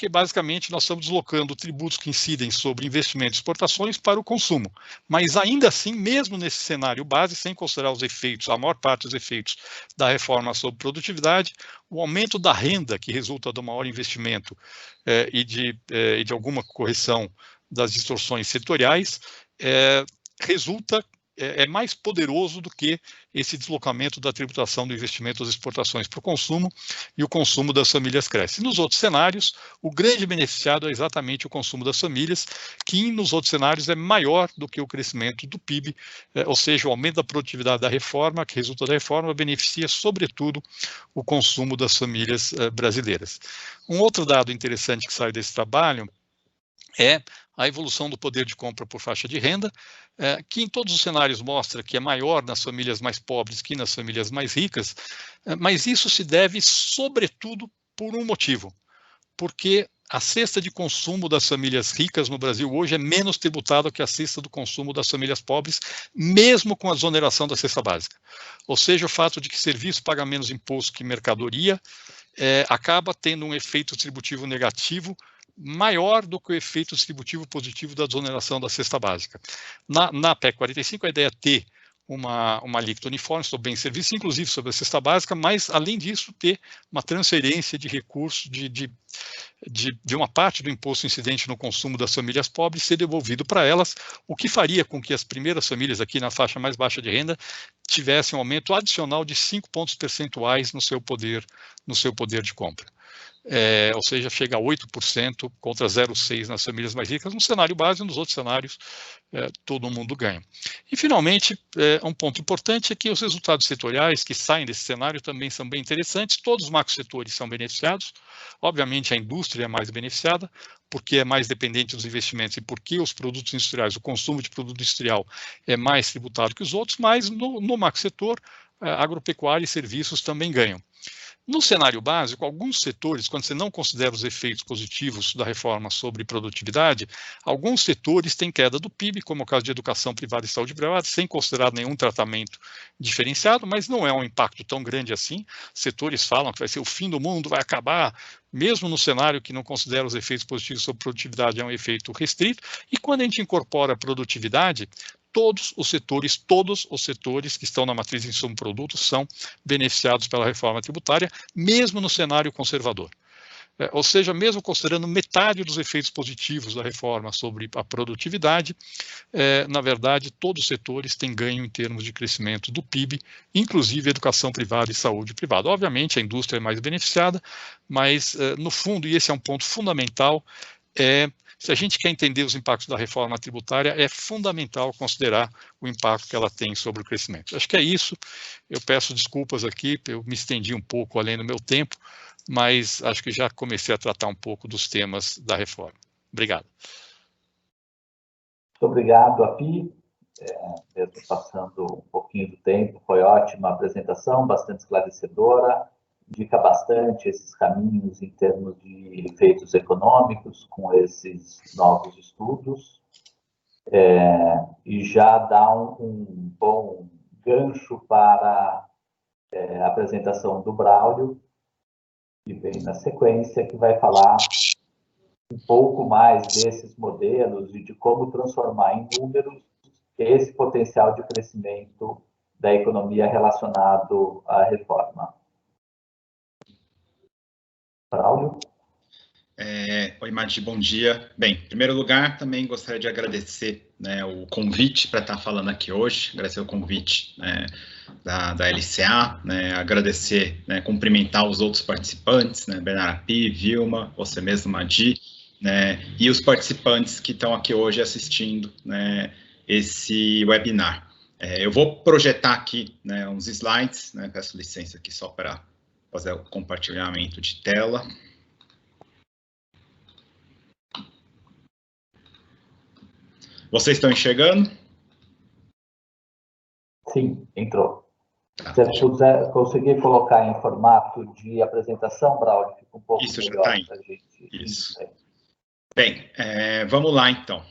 basicamente nós estamos deslocando tributos que incidem sobre investimentos e exportações para o consumo. Mas ainda assim, mesmo nesse cenário base, sem considerar os efeitos, a maior parte dos efeitos da reforma sobre produtividade, o aumento da renda que resulta do maior investimento e de alguma correção das distorções setoriais, resulta mais poderoso do que esse deslocamento da tributação do investimento das exportações para o consumo, e o consumo das famílias cresce. Nos outros cenários, o grande beneficiado é exatamente o consumo das famílias, que nos outros cenários é maior do que o crescimento do PIB, ou seja, o aumento da produtividade da reforma, que resulta da reforma, beneficia sobretudo o consumo das famílias brasileiras. Um outro dado interessante que sai desse trabalho é a evolução do poder de compra por faixa de renda, que em todos os cenários mostra que é maior nas famílias mais pobres que nas famílias mais ricas, mas isso se deve sobretudo por um motivo, porque a cesta de consumo das famílias ricas no Brasil hoje é menos tributada que a cesta do consumo das famílias pobres, mesmo com a desoneração da cesta básica. Ou seja, o fato de que serviço paga menos imposto que mercadoria acaba tendo um efeito distributivo negativo maior do que o efeito distributivo positivo da desoneração da cesta básica. Na PEC 45, a ideia é ter uma alíquota uniforme sobre bens e serviços, inclusive sobre a cesta básica, mas, além disso, ter uma transferência de recursos de uma parte do imposto incidente no consumo das famílias pobres ser devolvido para elas, o que faria com que as primeiras famílias aqui na faixa mais baixa de renda tivessem um aumento adicional de 5 pontos percentuais no seu poder de compra. Ou seja, chega a 8% contra 0,6% nas famílias mais ricas, no cenário base, nos outros cenários todo mundo ganha. E, finalmente, um ponto importante é que os resultados setoriais que saem desse cenário também são bem interessantes, todos os macrosetores são beneficiados, obviamente a indústria é mais beneficiada, porque é mais dependente dos investimentos e porque os produtos industriais, o consumo de produto industrial é mais tributado que os outros, mas no macrosetor, agropecuária e serviços também ganham. No cenário básico, alguns setores, quando você não considera os efeitos positivos da reforma sobre produtividade, alguns setores têm queda do PIB, como o caso de educação privada e saúde privada, sem considerar nenhum tratamento diferenciado, mas não é um impacto tão grande assim. Setores falam que vai ser o fim do mundo, vai acabar, mesmo no cenário que não considera os efeitos positivos sobre produtividade, é um efeito restrito. E quando a gente incorpora a produtividade, todos os setores que estão na matriz de insumo-produto são beneficiados pela reforma tributária, mesmo no cenário conservador. Ou seja, mesmo considerando metade dos efeitos positivos da reforma sobre a produtividade, na verdade, todos os setores têm ganho em termos de crescimento do PIB, inclusive educação privada e saúde privada. Obviamente, a indústria é mais beneficiada, mas, no fundo, e esse é um ponto fundamental, se a gente quer entender os impactos da reforma tributária, é fundamental considerar o impacto que ela tem sobre o crescimento. Acho que é isso. Eu peço desculpas aqui, eu me estendi um pouco além do meu tempo, mas acho que já comecei a tratar um pouco dos temas da reforma. Obrigado. Muito obrigado, Api. Mesmo passando um pouquinho do tempo, foi ótima a apresentação, bastante esclarecedora. Indica bastante esses caminhos em termos de efeitos econômicos com esses novos estudos, e já dá um bom gancho para a apresentação do Braulio, que vem na sequência, que vai falar um pouco mais desses modelos e de como transformar em números esse potencial de crescimento da economia relacionado à reforma. Braulio? Oi, Madi, bom dia. Bem, em primeiro lugar, também gostaria de agradecer, né, o convite para estar falando aqui hoje, agradecer o convite, né, da LCA, né, agradecer, né, cumprimentar os outros participantes, né, Bernarapi, Vilma, você mesmo, Madi, né, e os participantes que estão aqui hoje assistindo, né, esse webinar. Eu vou projetar aqui, né, uns slides, né, peço licença aqui só para fazer o compartilhamento de tela. Vocês estão enxergando? Sim, entrou. Tá, Se você puder conseguir colocar em formato de apresentação, Braulio, fica um pouco isso, melhor já está para a gente. Isso. Bem, vamos lá então.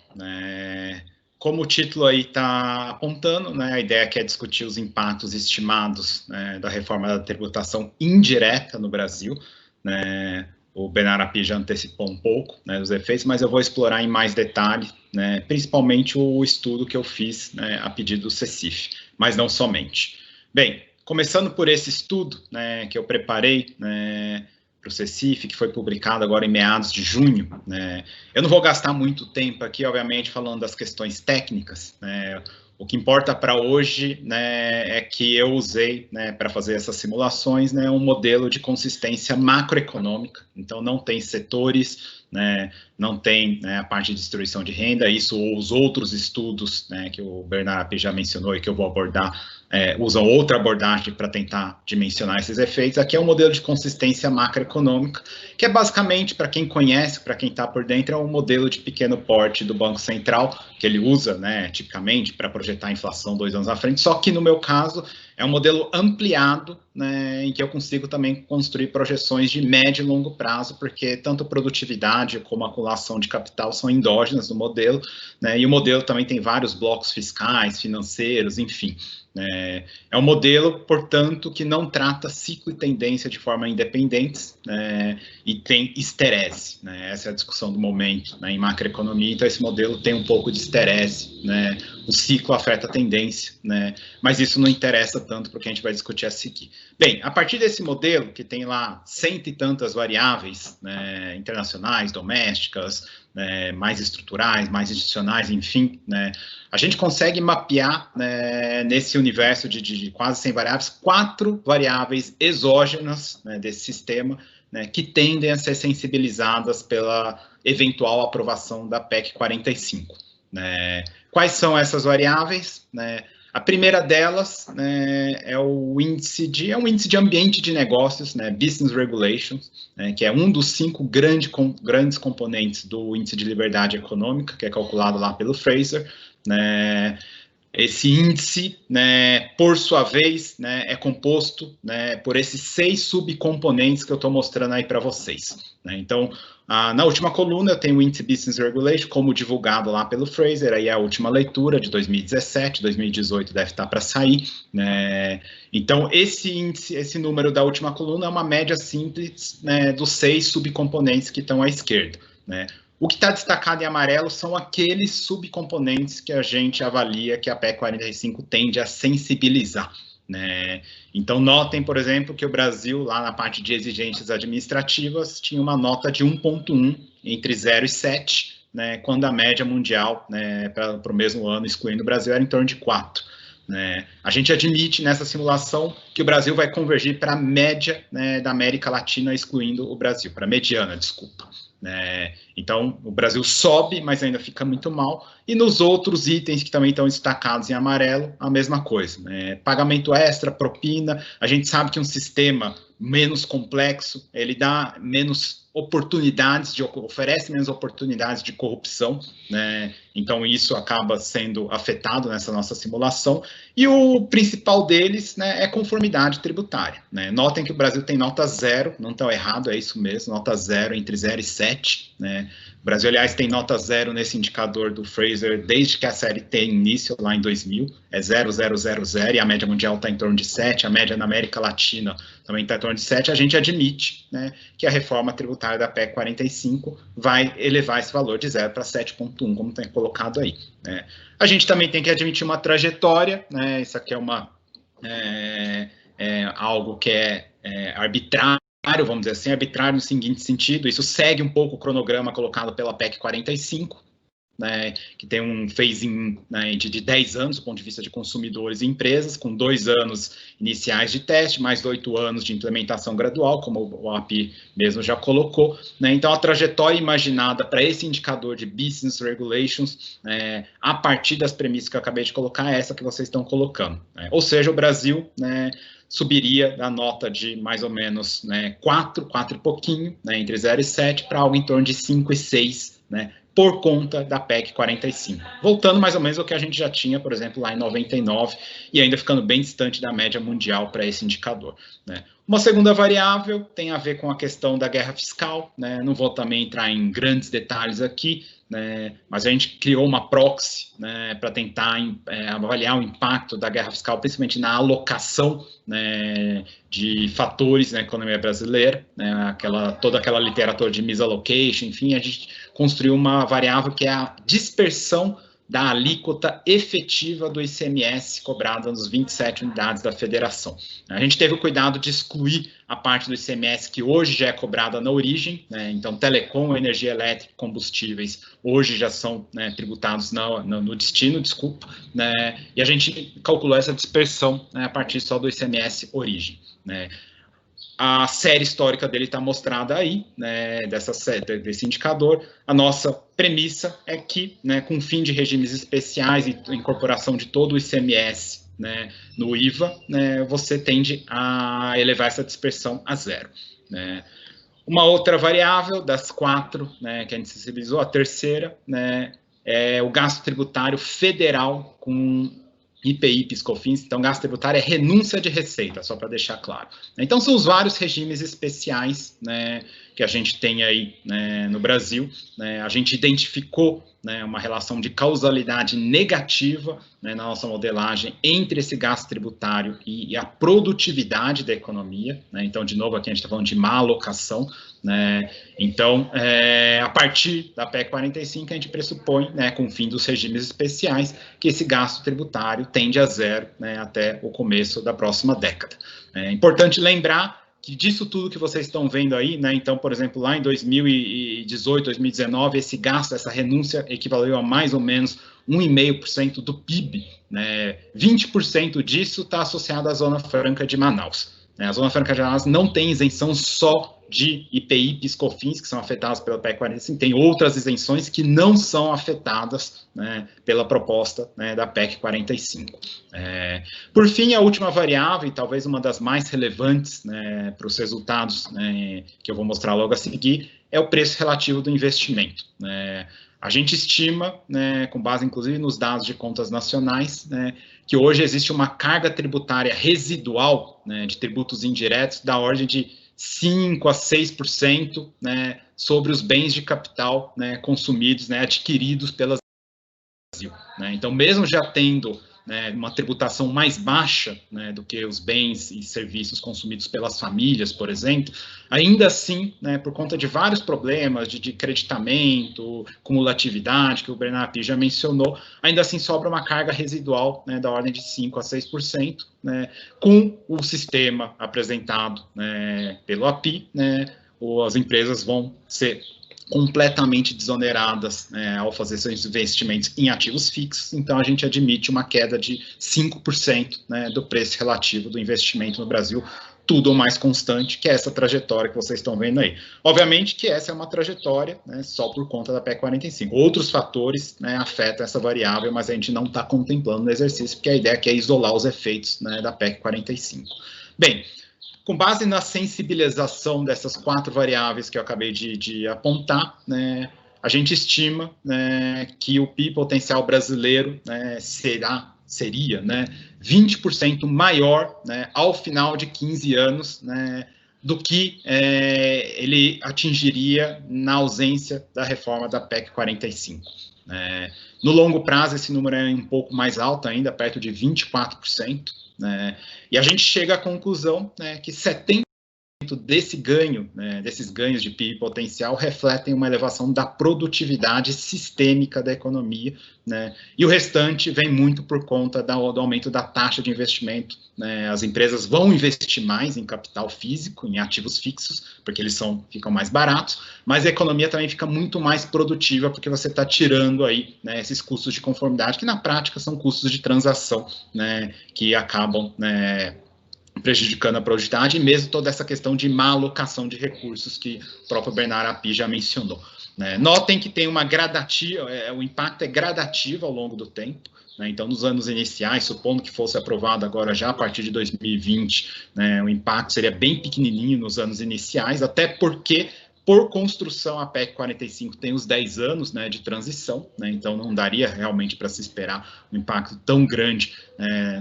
Como o título aí está apontando, né, a ideia aqui é discutir os impactos estimados, né, da reforma da tributação indireta no Brasil, né. O Bernarapi já antecipou um pouco, né, dos efeitos, mas eu vou explorar em mais detalhe, né, principalmente o estudo que eu fiz, né, a pedido do CECIF, mas não somente. Bem, começando por esse estudo, né, que eu preparei, né, para o CECIF, que foi publicado agora em meados de junho, né. Eu não vou gastar muito tempo aqui, obviamente, falando das questões técnicas, né. O que importa para hoje, né, é que eu usei, né, para fazer essas simulações, né, um modelo de consistência macroeconômica. Então, não tem setores, né, não tem, né, a parte de distribuição de renda. Isso, os outros estudos, né, que o Bernarapi já mencionou e que eu vou abordar, usam outra abordagem para tentar dimensionar esses efeitos. Aqui é um modelo de consistência macroeconômica, que é basicamente, para quem conhece, para quem está por dentro, é um modelo de pequeno porte do Banco Central, que ele usa, né, tipicamente, para projetar a inflação 2 anos à frente, só que no meu caso é um modelo ampliado, né, em que eu consigo também construir projeções de médio e longo prazo, porque tanto produtividade como acumulação de capital são endógenas no modelo, né, e o modelo também tem vários blocos fiscais, financeiros, enfim. É um modelo, portanto, que não trata ciclo e tendência de forma independentes, né, e tem esterese, né, essa é a discussão do momento, né, em macroeconomia. Então esse modelo tem um pouco de esterese, né, o ciclo afeta a tendência, né, mas isso não interessa tanto para o que a gente vai discutir a seguir. Bem, a partir desse modelo, que tem lá 100 e tantas variáveis, né, internacionais, domésticas, né, mais estruturais, mais institucionais, enfim, né, a gente consegue mapear, né, nesse universo de quase 100 variáveis, 4 variáveis exógenas, né, desse sistema, né, que tendem a ser sensibilizadas pela eventual aprovação da PEC 45. Né. Quais são essas variáveis? Né? A primeira delas, né, é um índice de ambiente de negócios, né, Business Regulations, né, que é um dos 5 grandes componentes do índice de liberdade econômica, que é calculado lá pelo Fraser. Né. Esse índice, né, por sua vez, né, é composto, né, por esses 6 subcomponentes que eu estou mostrando aí para vocês. Né? Então, na última coluna eu tenho o índice Business Regulation, como divulgado lá pelo Fraser, aí é a última leitura de 2017, 2018 deve estar para sair. Né? Então, esse índice, esse número da última coluna é uma média simples, né, dos 6 subcomponentes que estão à esquerda. Né? O que está destacado em amarelo são aqueles subcomponentes que a gente avalia que a PEC 45 tende a sensibilizar. Né? Então, notem, por exemplo, que o Brasil, lá na parte de exigências administrativas, tinha uma nota de 1,1 entre 0 e 7, né, quando a média mundial, né, para o mesmo ano, excluindo o Brasil, era em torno de 4. Né? A gente admite nessa simulação que o Brasil vai convergir para a média, né, da América Latina, excluindo o Brasil, para a mediana, desculpa. Então, o Brasil sobe, mas ainda fica muito mal. E nos outros itens que também estão destacados em amarelo, a mesma coisa. Pagamento extra, propina. A gente sabe que um sistema menos complexo, ele dá menos oportunidades, oferece menos oportunidades de corrupção, né? Então isso acaba sendo afetado nessa nossa simulação. E o principal deles, né, é conformidade tributária. Né? Notem que o Brasil tem nota 0, não está errado, é isso mesmo, nota 0 entre 0 e 7. Né? O Brasil, aliás, tem nota 0 nesse indicador do Fraser desde que a série tem início, lá em 2000, é 0,000, e a média mundial está em torno de 7, a média na América Latina também está em torno de 7, a gente admite, né, que a reforma tributária da PEC 45 vai elevar esse valor de 0 para 7,1, como tem colocado aí. Né. A gente também tem que admitir uma trajetória, né, isso aqui é algo que é arbitrário, vamos dizer assim, arbitrário no seguinte sentido, isso segue um pouco o cronograma colocado pela PEC 45, né, que tem um phasing, né, de 10 anos do ponto de vista de consumidores e empresas, com 2 anos iniciais de teste, mais 8 anos de implementação gradual, como o API mesmo já colocou, né. Então, a trajetória imaginada para esse indicador de Business Regulations, a partir das premissas que eu acabei de colocar, é essa que vocês estão colocando, né. Ou seja, o Brasil, né, subiria da nota de mais ou menos, né, 4 e pouquinho, né, entre 0 e 7, para algo em torno de 5 e 6, né, por conta da PEC 45. Voltando mais ou menos ao que a gente já tinha, por exemplo, lá em 99, e ainda ficando bem distante da média mundial para esse indicador, né. Uma segunda variável tem a ver com a questão da guerra fiscal, né, não vou também entrar em grandes detalhes aqui, né, mas a gente criou uma proxy, né, para tentar avaliar o impacto da guerra fiscal, principalmente na alocação, né, de fatores na economia brasileira, né, toda aquela literatura de misallocation, enfim, a gente construiu uma variável que é a dispersão da alíquota efetiva do ICMS cobrada nos 27 unidades da federação. A gente teve o cuidado de excluir a parte do ICMS que hoje já é cobrada na origem, né, então telecom, energia elétrica e combustíveis hoje já são, né, tributados no destino, desculpa, né, e a gente calculou essa dispersão, né, a partir só do ICMS origem, né. A série histórica dele está mostrada aí, né, desse indicador. A nossa premissa é que, né, com o fim de regimes especiais e incorporação de todo o ICMS, né, no IVA, né, você tende a elevar essa dispersão a 0. Né. Uma outra variável das 4, né, que a gente sensibilizou, a terceira, né, é o gasto tributário federal com IPI, PIS/COFINS. Então, gasto tributário é renúncia de receita, só para deixar claro. Então, são os vários regimes especiais, né, que a gente tem aí, né, no Brasil, né. A gente identificou, né, uma relação de causalidade negativa, né, na nossa modelagem entre esse gasto tributário e a produtividade da economia, né. Então, de novo, aqui a gente está falando de má alocação, né. Então, a partir da PEC 45, a gente pressupõe, né, com o fim dos regimes especiais, que esse gasto tributário tende a 0, né, até o começo da próxima década. É importante lembrar que disso tudo que vocês estão vendo aí, né, então, por exemplo, lá em 2018, 2019, esse gasto, essa renúncia equivaleu a mais ou menos 1,5% do PIB, né, 20% disso está associado à Zona Franca de Manaus. A Zona Franca de Manaus não tem isenção só de IPI, PIS/COFINS, que são afetadas pela PEC 45, tem outras isenções que não são afetadas, né, pela proposta, né, da PEC 45. Por fim, a última variável, e talvez uma das mais relevantes, né, para os resultados, né, que eu vou mostrar logo a seguir, é o preço relativo do investimento. A gente estima, né, com base inclusive nos dados de contas nacionais, né, que hoje existe uma carga tributária residual, né, de tributos indiretos da ordem de 5% a 6%, né, sobre os bens de capital, né, consumidos, né, adquiridos pelas Brasil. Né? Então, mesmo já tendo, né, uma tributação mais baixa, né, do que os bens e serviços consumidos pelas famílias, por exemplo, ainda assim, né, por conta de vários problemas de creditamento, cumulatividade, que o Bernardo já mencionou, ainda assim sobra uma carga residual, né, da ordem de 5% a 6%, né, com o sistema apresentado, né, pelo API, né, as empresas vão ser completamente desoneradas, né, ao fazer seus investimentos em ativos fixos, então a gente admite uma queda de 5%, né, do preço relativo do investimento no Brasil, tudo mais constante, que é essa trajetória que vocês estão vendo aí. Obviamente que essa é uma trajetória, né, só por conta da PEC 45. Outros fatores, né, afetam essa variável, mas a gente não está contemplando no exercício, porque a ideia aqui é isolar os efeitos, né, da PEC 45. Bem, com base na sensibilização dessas 4 variáveis que eu acabei de apontar, né, a gente estima, né, que o PIB potencial brasileiro, né, seria, né, 20% maior, né, ao final de 15 anos, né, do que ele atingiria na ausência da reforma da PEC 45. No longo prazo, esse número é um pouco mais alto ainda, perto de 24%. Né, e a gente chega à conclusão, né, que 70% desse ganho, né, desses ganhos de PIB potencial, refletem uma elevação da produtividade sistêmica da economia, né, e o restante vem muito por conta do aumento da taxa de investimento, né. As empresas vão investir mais em capital físico, em ativos fixos, porque eles ficam mais baratos, mas a economia também fica muito mais produtiva, porque você está tirando aí, né, esses custos de conformidade, que na prática são custos de transação, né, que acabam, né, prejudicando a produtividade, e mesmo toda essa questão de má alocação de recursos que o próprio Bernard Api já mencionou, né. Notem que tem uma gradativa, o impacto é gradativo ao longo do tempo, né. Então, nos anos iniciais, supondo que fosse aprovado agora já a partir de 2020, né, o impacto seria bem pequenininho nos anos iniciais, até porque, por construção, a PEC 45 tem os 10 anos, né, de transição, né, então não daria realmente para se esperar um impacto tão grande,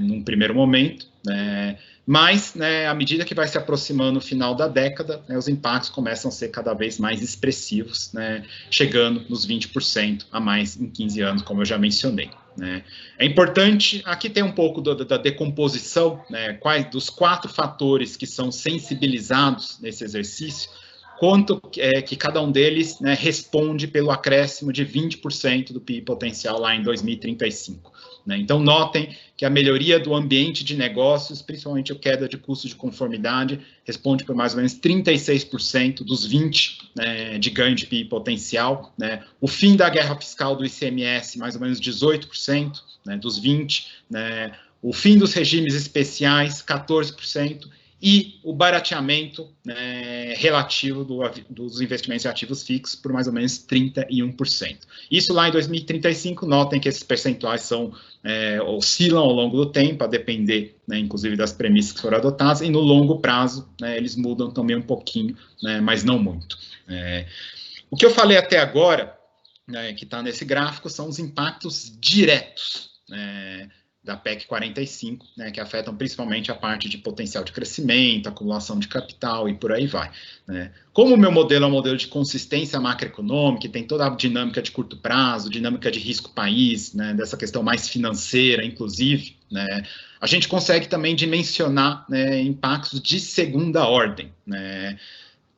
num primeiro momento, né. Mas, né, à medida que vai se aproximando o final da década, né, os impactos começam a ser cada vez mais expressivos, né, chegando nos 20% a mais em 15 anos, como eu já mencionei, né. É importante, aqui tem um pouco da decomposição, né, dos 4 fatores que são sensibilizados nesse exercício, quanto que cada um deles, né, responde pelo acréscimo de 20% do PIB potencial lá em 2035. Né? Então, notem que a melhoria do ambiente de negócios, principalmente a queda de custo de conformidade, responde por mais ou menos 36% dos 20% né, de ganho de PIB potencial. Né? O fim da guerra fiscal do ICMS, mais ou menos 18% né, dos 20%. Né? O fim dos regimes especiais, 14%. E o barateamento né, relativo dos investimentos em ativos fixos por mais ou menos 31%. Isso lá em 2035, notem que esses percentuais oscilam ao longo do tempo, a depender, né, inclusive, das premissas que foram adotadas, e no longo prazo, né, eles mudam também um pouquinho, né, mas não muito. O que eu falei até agora, né, que está nesse gráfico, são os impactos diretos, da PEC 45, né, que afetam principalmente a parte de potencial de crescimento, acumulação de capital e por aí vai. Né. Como o meu modelo é um modelo de consistência macroeconômica, tem toda a dinâmica de curto prazo, dinâmica de risco país, né, dessa questão mais financeira, inclusive, né, a gente consegue também dimensionar né, impactos de segunda ordem. Né.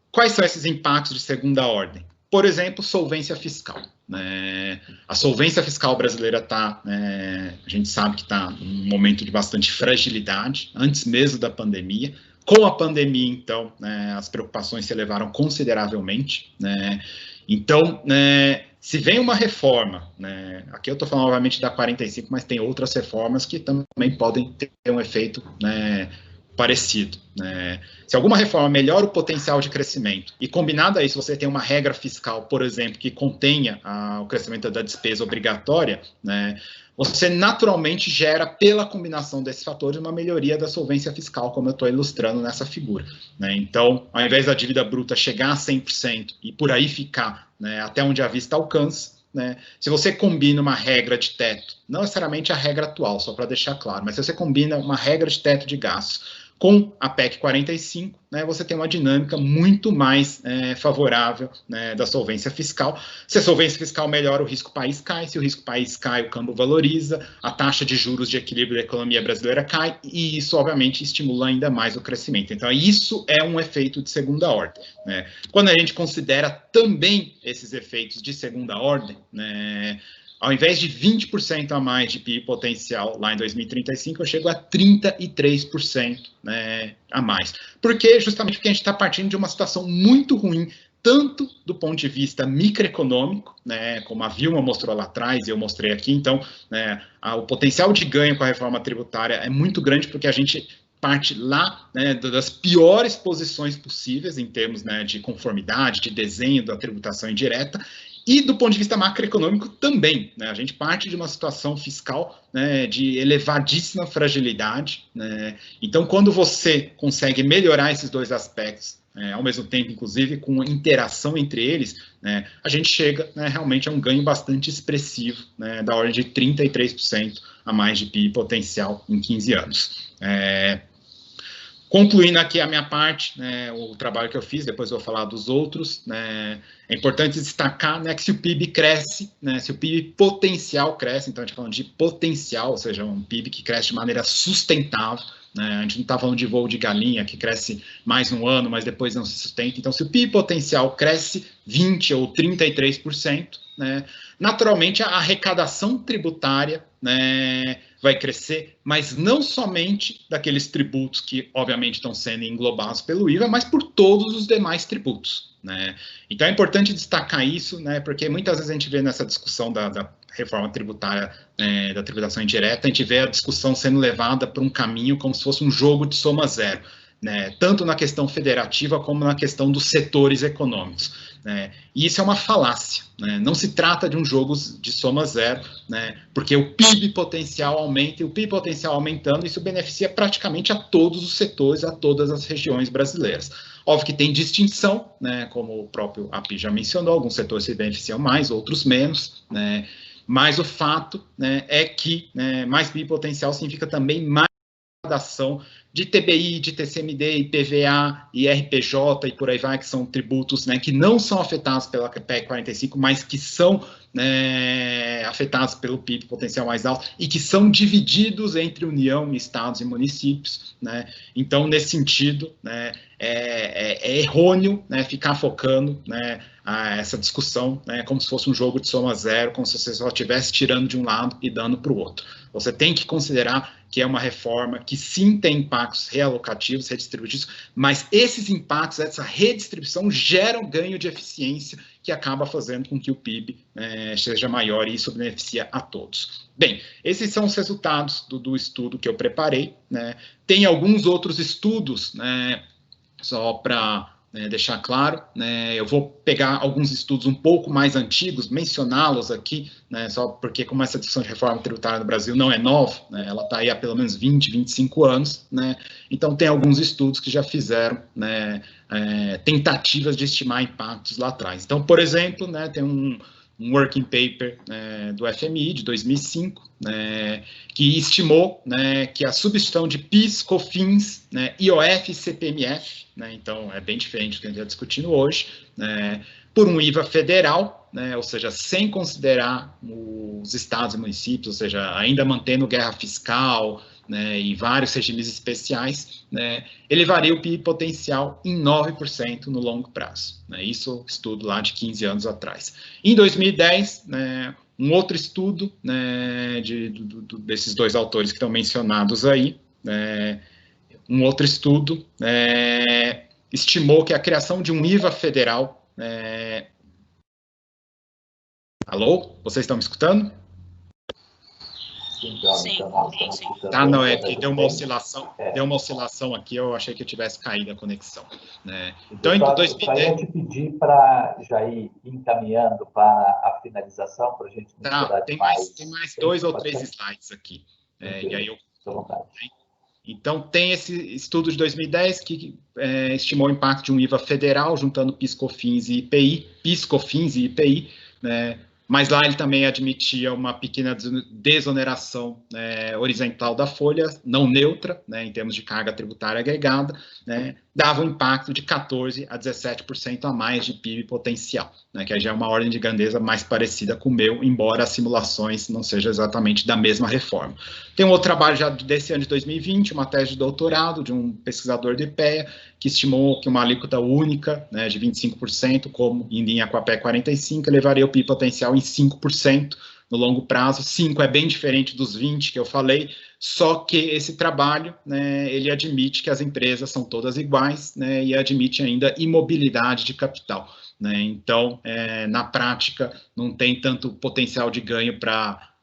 Quais são esses impactos de segunda ordem? Por exemplo, solvência fiscal. Né? A solvência fiscal brasileira está, a gente sabe que está num momento de bastante fragilidade, antes mesmo da pandemia. Com a pandemia, então, as preocupações se elevaram consideravelmente. Né? Então, se vem uma reforma, aqui eu estou falando novamente da 45, mas tem outras reformas que também podem ter um efeito parecido. Se alguma reforma melhora o potencial de crescimento e combinado a isso você tem uma regra fiscal, por exemplo, que contenha o crescimento da despesa obrigatória, você naturalmente gera, pela combinação desses fatores, uma melhoria da solvência fiscal, como eu estou ilustrando nessa figura. Então, ao invés da dívida bruta chegar a 100% e por aí ficar até onde a vista alcança, se você combina uma regra de teto, não necessariamente a regra atual, só para deixar claro, mas se você combina uma regra de teto de gastos com a PEC 45, você tem uma dinâmica muito mais favorável da solvência fiscal. Se a solvência fiscal melhora, o risco país cai. Se o risco país cai, o câmbio valoriza, a taxa de juros de equilíbrio da economia brasileira cai, e isso, obviamente, estimula ainda mais o crescimento. Então, isso é um efeito de segunda ordem. Quando a gente considera também esses efeitos de segunda ordem, ao invés de 20% a mais de PIB potencial lá em 2035, eu chego a 33% a mais. Justamente porque a gente está partindo de uma situação muito ruim, tanto do ponto de vista microeconômico, como a Vilma mostrou lá atrás e eu mostrei aqui, então, o potencial de ganho com a reforma tributária é muito grande, porque a gente parte lá das piores posições possíveis em termos de conformidade, de desenho da tributação indireta. E do ponto de vista macroeconômico também, a gente parte de uma situação fiscal de elevadíssima fragilidade. Então, quando você consegue melhorar esses dois aspectos, ao mesmo tempo, inclusive, com interação entre eles, a gente chega realmente a um ganho bastante expressivo, da ordem de 33% a mais de PIB potencial em 15 anos. Concluindo aqui a minha parte, o trabalho que eu fiz, depois eu vou falar dos outros, é importante destacar que se o PIB cresce, se o PIB potencial cresce, então a gente está falando de potencial, ou seja, um PIB que cresce de maneira sustentável, né? A gente não está falando de voo de galinha, que cresce mais no ano, mas depois não se sustenta. Então, se o PIB potencial cresce 20% ou 33%, né, naturalmente a arrecadação tributária, né, vai crescer, mas não somente daqueles tributos que, obviamente, estão sendo englobados pelo IVA, mas por todos os demais tributos, né? Então, é importante destacar isso, né, porque muitas vezes a gente vê nessa discussão da reforma tributária, da tributação indireta, a gente vê a discussão sendo levada para um caminho como se fosse um jogo de soma zero, né, tanto na questão federativa como na questão dos setores econômicos. Né, e isso é uma falácia, né, não se trata de um jogo de soma zero, né, porque o PIB potencial aumenta, e o PIB potencial aumentando, isso beneficia praticamente a todos os setores, a todas as regiões brasileiras. Óbvio que tem distinção, né, como o próprio API já mencionou, alguns setores se beneficiam mais, outros menos, né, mas o fato, né, é que, né, mais PIB potencial significa também mais arrecadação de TBI, de TCMD, IPVA, IRPJ e por aí vai, que são tributos, né, que não são afetados pela PEC 45, mas que são, né, afetados pelo PIB potencial mais alto e que são divididos entre União, estados e municípios, né? Então, nesse sentido, né, é errôneo, né, ficar focando, né, essa discussão, né, como se fosse um jogo de soma zero, como se você só estivesse tirando de um lado e dando para o outro. Você tem que considerar que é uma reforma que sim tem impactos realocativos, redistributivos, mas esses impactos, essa redistribuição geram ganho de eficiência que acaba fazendo com que o PIB seja maior e isso beneficia a todos. Bem, esses são os resultados do estudo que eu preparei, né? Tem alguns outros estudos, né, só para deixar claro, né, eu vou pegar alguns estudos um pouco mais antigos, mencioná-los aqui, né, só porque como essa discussão de reforma tributária no Brasil não é nova, né, ela está aí há pelo menos 20, 25 anos, né, então tem alguns estudos que já fizeram, né, tentativas de estimar impactos lá atrás. Então, por exemplo, né, tem um working paper do FMI de 2005, né, que estimou, né, que a substituição de PIS, COFINS, né, IOF e CPMF, né, então é bem diferente do que a gente está discutindo hoje, né, por um IVA federal, né, ou seja, sem considerar os estados e municípios, ou seja, ainda mantendo guerra fiscal, né, e vários regimes especiais, né, elevaria o PIB potencial em 9% no longo prazo. Né, isso estudo lá de 15 anos atrás. Em 2010, né, um outro estudo, né, desses dois autores que estão mencionados aí, né, um outro estudo estimou que a criação de um IVA federal... Alô? Vocês estão me escutando? Sim. Tá, não, é que deu uma oscilação aqui, eu achei que eu tivesse caído a conexão. Né? Então, em 2010... Eu ia te pedir para já ir encaminhando para a finalização, para a gente não tá, tem mais 2 ou 3 slides aqui. E aí eu... Então, tem esse estudo de 2010 que estimou o impacto de um IVA federal, juntando PIS, COFINS e IPI, né? Mas lá ele também admitia uma pequena desoneração horizontal da folha, não neutra, né, em termos de carga tributária agregada, né, dava um impacto de 14% a 17% a mais de PIB potencial, né, que já é uma ordem de grandeza mais parecida com o meu, embora as simulações não sejam exatamente da mesma reforma. Tem um outro trabalho já desse ano de 2020, uma tese de doutorado de um pesquisador do IPEA, que estimou que uma alíquota única, né, de 25%, como em linha com a PEC 45, elevaria o PIB potencial em 5% no longo prazo. 5 é bem diferente dos 20 que eu falei, só que esse trabalho, né, ele admite que as empresas são todas iguais, né, e admite ainda imobilidade de capital. Né, então, na prática, não tem tanto potencial de ganho para...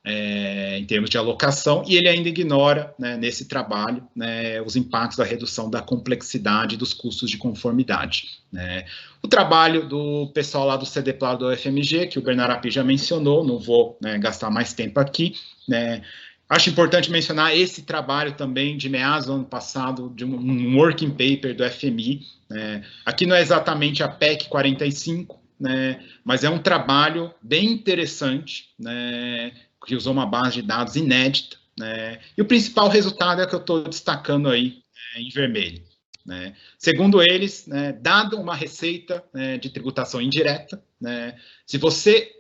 em termos de alocação, e ele ainda ignora, né, nesse trabalho, né, os impactos da redução da complexidade dos custos de conformidade. Né. O trabalho do pessoal lá do CDPLAR do UFMG, que o Bernardo Api já mencionou, não vou, né, gastar mais tempo aqui, né. Acho importante mencionar esse trabalho também de meados do ano passado, de um working paper do FMI. Né. Aqui não é exatamente a PEC 45, né, mas é um trabalho bem interessante, né, que usou uma base de dados inédita, né, e o principal resultado é o que eu estou destacando aí em vermelho. Né. Segundo eles, né, dado uma receita, né, de tributação indireta, né, se você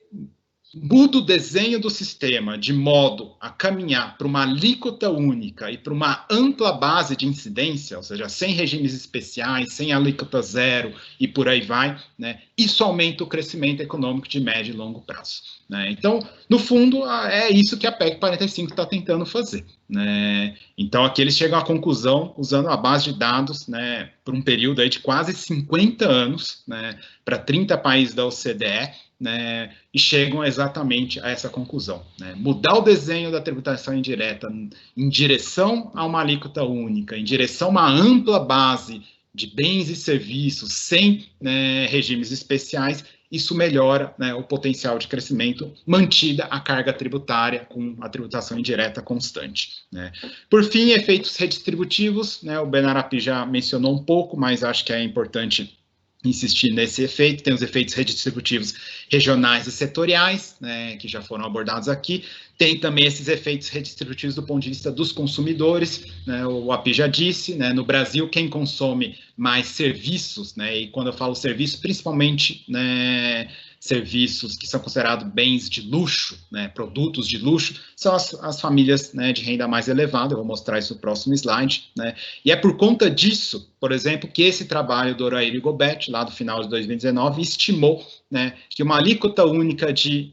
muda o desenho do sistema de modo a caminhar para uma alíquota única e para uma ampla base de incidência, ou seja, sem regimes especiais, sem alíquota zero e por aí vai, né, isso aumenta o crescimento econômico de médio e longo prazo. Né? Então, no fundo, é isso que a PEC 45 está tentando fazer. Né? Então, aqui eles chegam à conclusão, usando a base de dados, né, por um período aí de quase 50 anos, né, para 30 países da OCDE, né, e chegam exatamente a essa conclusão. Né? Mudar o desenho da tributação indireta em direção a uma alíquota única, em direção a uma ampla base de bens e serviços sem, né, regimes especiais, isso melhora, né, o potencial de crescimento, mantida a carga tributária com a tributação indireta constante. Né? Por fim, efeitos redistributivos, né, o Benarapi já mencionou um pouco, mas acho que é importante insistir nesse efeito. Tem os efeitos redistributivos regionais e setoriais, né, que já foram abordados aqui. Tem também esses efeitos redistributivos do ponto de vista dos consumidores, né, o API já disse, né, no Brasil, quem consome mais serviços, né, e quando eu falo serviço, principalmente, né, serviços que são considerados bens de luxo, né, produtos de luxo, são as famílias, né, de renda mais elevada. Eu vou mostrar isso no próximo slide. Né, e é por conta disso, por exemplo, que esse trabalho do Oraírio Gobet, lá do final de 2019, estimou, né, que uma alíquota única de...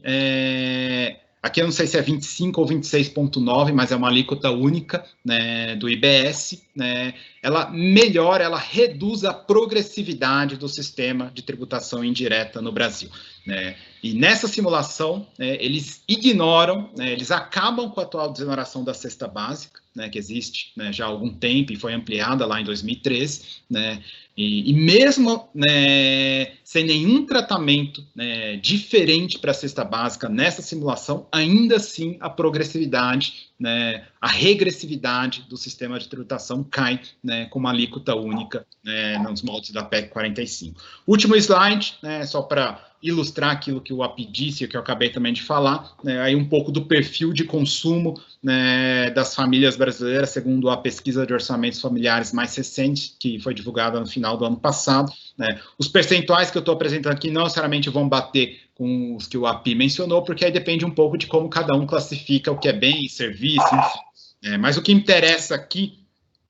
aqui eu não sei se é 25 ou 26,9, mas é uma alíquota única, né, do IBS, né, ela melhora, ela reduz a progressividade do sistema de tributação indireta no Brasil. Né? E nessa simulação, né, eles ignoram, né, eles acabam com a atual desoneração da cesta básica, né, que existe, né, já há algum tempo e foi ampliada lá em 2013, né, e mesmo, né, sem nenhum tratamento, né, diferente para a cesta básica nessa simulação, ainda assim a progressividade, né, a regressividade do sistema de tributação cai, né, com uma alíquota única, né, nos moldes da PEC 45. Último slide, né, só para ilustrar aquilo que o API disse, que eu acabei também de falar, né, aí um pouco do perfil de consumo, né, das famílias brasileiras, segundo a pesquisa de orçamentos familiares mais recente, que foi divulgada no final do ano passado. Né. Os percentuais que eu estou apresentando aqui não necessariamente vão bater com os que o API mencionou, porque aí depende um pouco de como cada um classifica o que é bem, serviço, enfim. Mas o que interessa aqui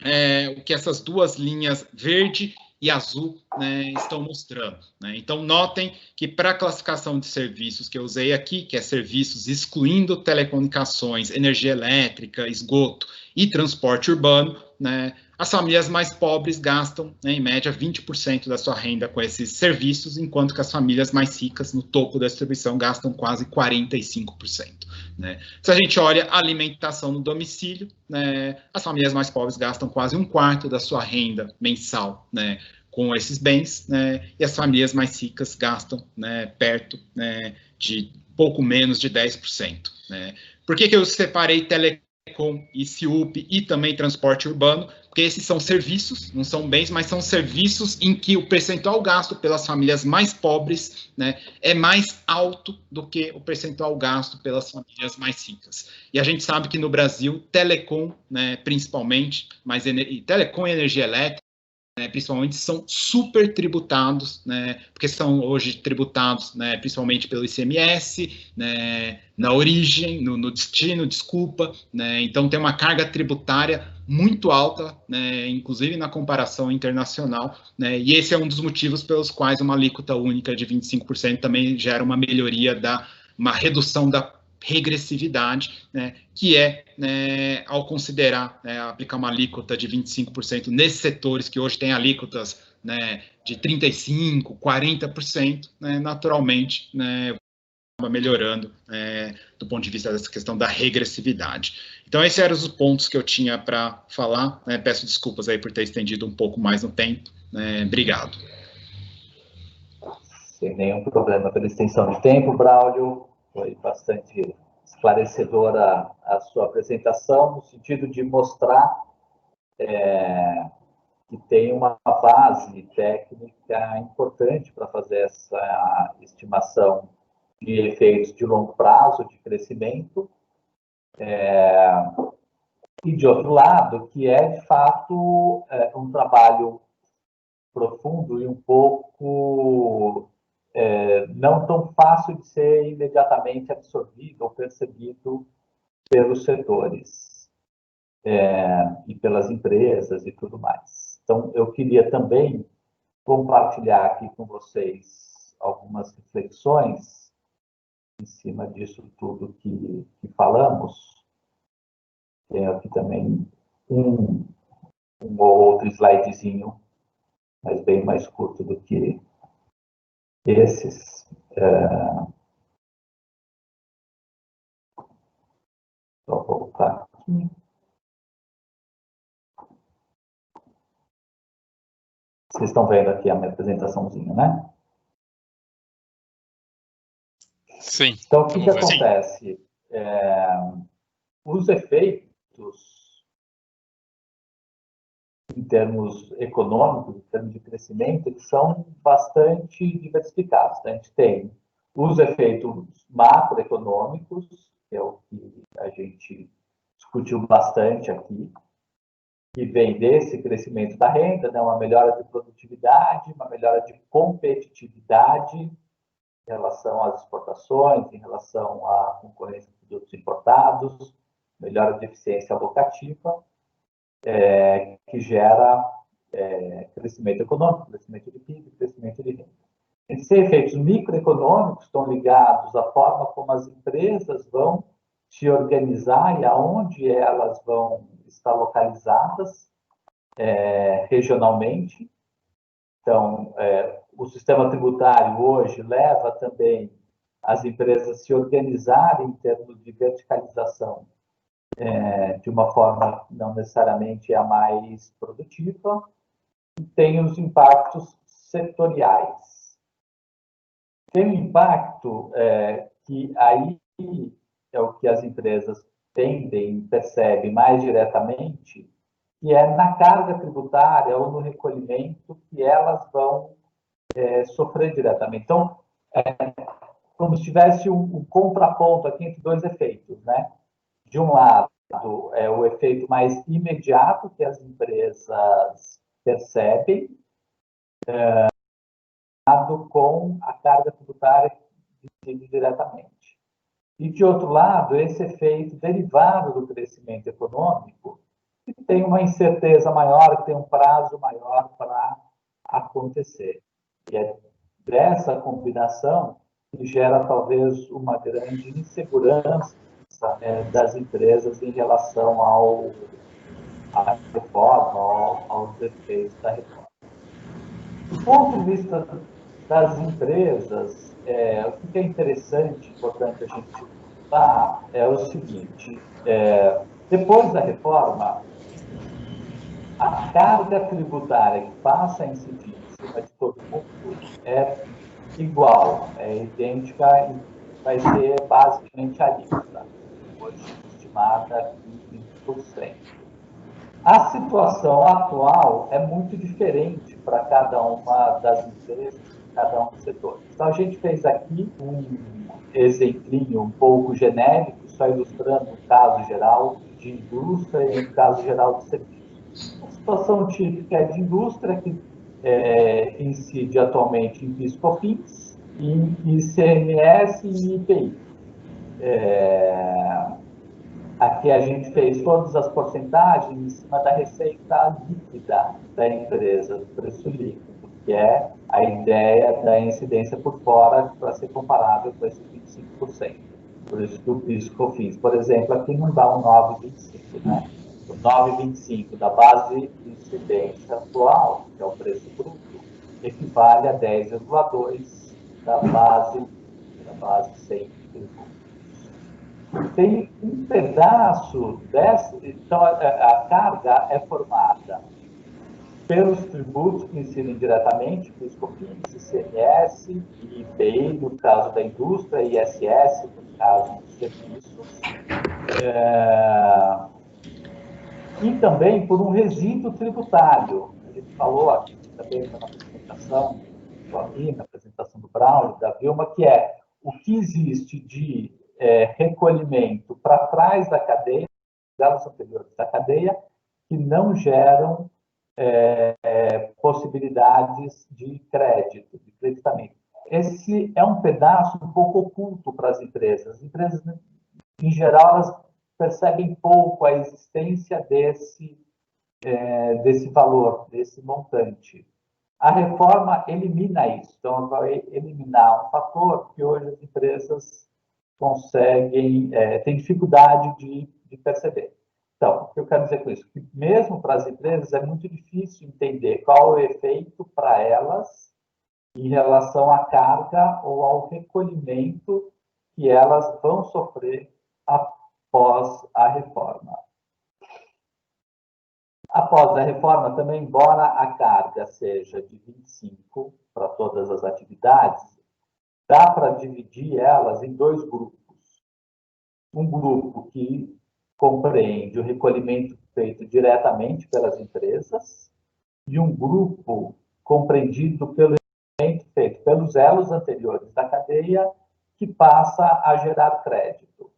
é o que essas duas linhas verde e azul, né, estão mostrando. Né? Então, notem que para a classificação de serviços que eu usei aqui, que é serviços excluindo telecomunicações, energia elétrica, esgoto e transporte urbano, né, as famílias mais pobres gastam, né, em média, 20% da sua renda com esses serviços, enquanto que as famílias mais ricas, no topo da distribuição, gastam quase 45%. Né? Se a gente olha a alimentação no domicílio, né, as famílias mais pobres gastam quase 1/4 da sua renda mensal, né, com esses bens, né, e as famílias mais ricas gastam, né, perto, né, de pouco menos de 10%. Né? Por que eu separei telecom e SIUP e também transporte urbano? Porque esses são serviços, não são bens, mas são serviços em que o percentual gasto pelas famílias mais pobres, né, é mais alto do que o percentual gasto pelas famílias mais ricas. E a gente sabe que no Brasil, telecom, né, principalmente, mas telecom e energia elétrica, né, principalmente, são super tributados, né, porque são hoje tributados, né, principalmente pelo ICMS, né, na origem, no destino, desculpa, né, então tem uma carga tributária muito alta, né, inclusive na comparação internacional, né, e esse é um dos motivos pelos quais uma alíquota única de 25% também gera uma melhoria, uma redução da regressividade, né, que é, né, ao considerar, né, aplicar uma alíquota de 25% nesses setores que hoje têm alíquotas, né, de 35%, 40%, né, naturalmente, né, melhorando, do ponto de vista dessa questão da regressividade. Então, esses eram os pontos que eu tinha para falar. Né, peço desculpas aí por ter estendido um pouco mais no tempo. Obrigado. Sem nenhum problema pela extensão de tempo, Braulio. Foi bastante esclarecedora a sua apresentação, no sentido de mostrar que tem uma base técnica importante para fazer essa estimação de efeitos de longo prazo, de crescimento, e, de outro lado, que é, de fato, um trabalho profundo e um pouco não tão fácil de ser imediatamente absorvido ou percebido pelos setores e pelas empresas e tudo mais. Então, eu queria também compartilhar aqui com vocês algumas reflexões em cima disso tudo que falamos. Tenho aqui também um ou outro slidezinho, mas bem mais curto do que esses. Vou voltar aqui. Vocês estão vendo aqui a minha apresentaçãozinha, né? Sim. Então, o que acontece? Os efeitos, em termos econômicos, em termos de crescimento, eles são bastante diversificados. A gente tem os efeitos macroeconômicos, que é o que a gente discutiu bastante aqui, que vem desse crescimento da renda, né, uma melhora de produtividade, uma melhora de competitividade em relação às exportações, em relação à concorrência de produtos importados, melhora de eficiência alocativa, que gera crescimento econômico, crescimento de PIB, crescimento de renda. Esses efeitos microeconômicos estão ligados à forma como as empresas vão se organizar e aonde elas vão estar localizadas regionalmente. Então, o sistema tributário hoje leva também as empresas a se organizarem em termos de verticalização de uma forma não necessariamente a mais produtiva, e tem os impactos setoriais. Tem um impacto que aí é o que as empresas tendem, percebem mais diretamente, que é na carga tributária ou no recolhimento que elas vão sofrer diretamente. Então, como se tivesse um contraponto aqui entre dois efeitos, né? De um lado, é o efeito mais imediato que as empresas percebem, com a carga tributária que incide diretamente. E, de outro lado, esse efeito derivado do crescimento econômico, que tem uma incerteza maior, que tem um prazo maior para acontecer. E é dessa combinação que gera, talvez, uma grande insegurança das empresas em relação à reforma, aos efeitos da reforma. Do ponto de vista das empresas, o que é interessante, importante a gente notar, é o seguinte: depois da reforma, a carga tributária que passa a incidir em cima de todo mundo é igual, é idêntica e vai ser basicamente alíquota, hoje estimada em 20%. A situação atual é muito diferente para cada uma das empresas, cada um dos setores. Então, a gente fez aqui um exemplinho um pouco genérico, só ilustrando um caso geral de indústria e um caso geral de serviços. A situação típica é de indústria, que incide atualmente em PIS/COFINS, em ICMS e IPI. Aqui a gente fez todas as porcentagens em cima da receita líquida da empresa, do preço líquido, que é a ideia da incidência por fora para ser comparável com esse 25%. Por isso que o PIS/COFINS, por exemplo, aqui não dá um 9,25, né? O 9,25 da base de incidência atual, que é o preço bruto, equivale a 10,2 da base 100 tributos. Tem um pedaço dessa, então a carga é formada pelos tributos que incidem diretamente, PIS/COFINS, ICMS e IPI, no caso da indústria, e ISS, no caso dos serviços, e também por um resíduo tributário. A gente falou aqui também na apresentação do Ami, na apresentação do Braulio, da Vilma, que é o que existe de recolhimento para trás da cadeia, dados anteriores da cadeia, que não geram possibilidades de crédito, de creditamento. esse é um pedaço um pouco oculto para as empresas. As empresas, em geral, elas percebem pouco a existência desse valor, desse montante. A reforma elimina isso, então vai eliminar um fator que hoje as empresas conseguem, têm dificuldade de perceber. Então, o que eu quero dizer com isso? Que mesmo para as empresas é muito difícil entender qual é o efeito para elas em relação à carga ou ao recolhimento que elas vão sofrer após a reforma. Após a reforma, também, embora a carga seja de 25 para todas as atividades, dá para dividir elas em dois grupos. Um grupo que compreende o recolhimento feito diretamente pelas empresas e um grupo compreendido pelo recolhimento feito pelos elos anteriores da cadeia, que passa a gerar crédito.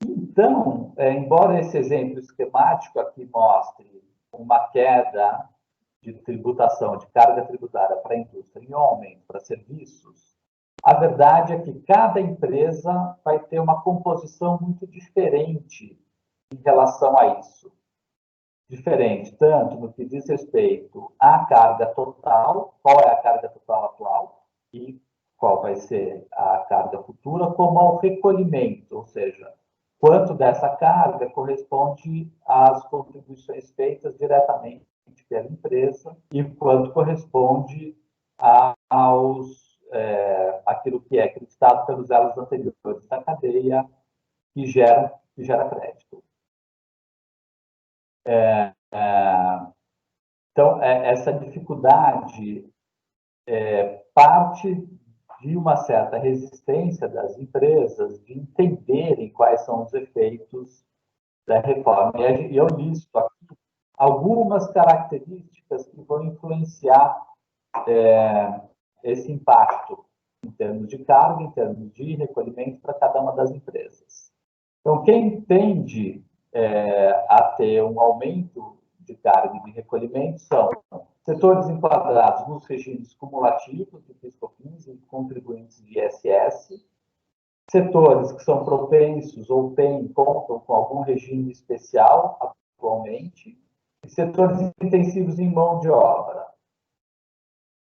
Então, embora esse exemplo esquemático aqui mostre uma queda de tributação, de carga tributária para a indústria e um aumento para serviços, a verdade é que cada empresa vai ter uma composição muito diferente em relação a isso. Diferente, tanto no que diz respeito à carga total, qual é a carga total atual e qual vai ser a carga futura, como ao recolhimento, ou seja, quanto dessa carga corresponde às contribuições feitas diretamente pela empresa e quanto corresponde aquilo que é acreditado pelos elos anteriores da cadeia que gera crédito. Então, essa dificuldade parte de uma certa resistência das empresas de entenderem quais são os efeitos da reforma. E eu listo aqui algumas características que vão influenciar esse impacto em termos de carga, em termos de recolhimento para cada uma das empresas. Então, quem tende a ter um aumento de carga e de recolhimento são setores enquadrados nos regimes cumulativos de PIS/COFINS e contribuintes de ISS, setores que são propensos ou contam com algum regime especial atualmente, e setores intensivos em mão de obra.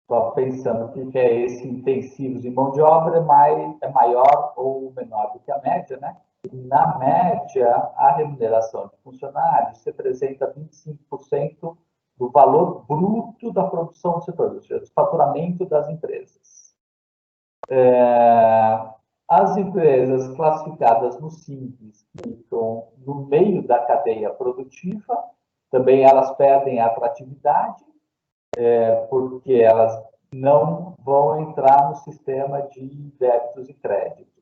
Estou pensando o que é esse intensivos em mão de obra, é maior ou menor do que a média, né? Na média, a remuneração de funcionários representa 25% do valor bruto da produção do setor, ou seja, do faturamento das empresas. As empresas classificadas no Simples, que ficam no meio da cadeia produtiva, também elas perdem a atratividade, porque elas não vão entrar no sistema de débitos e créditos.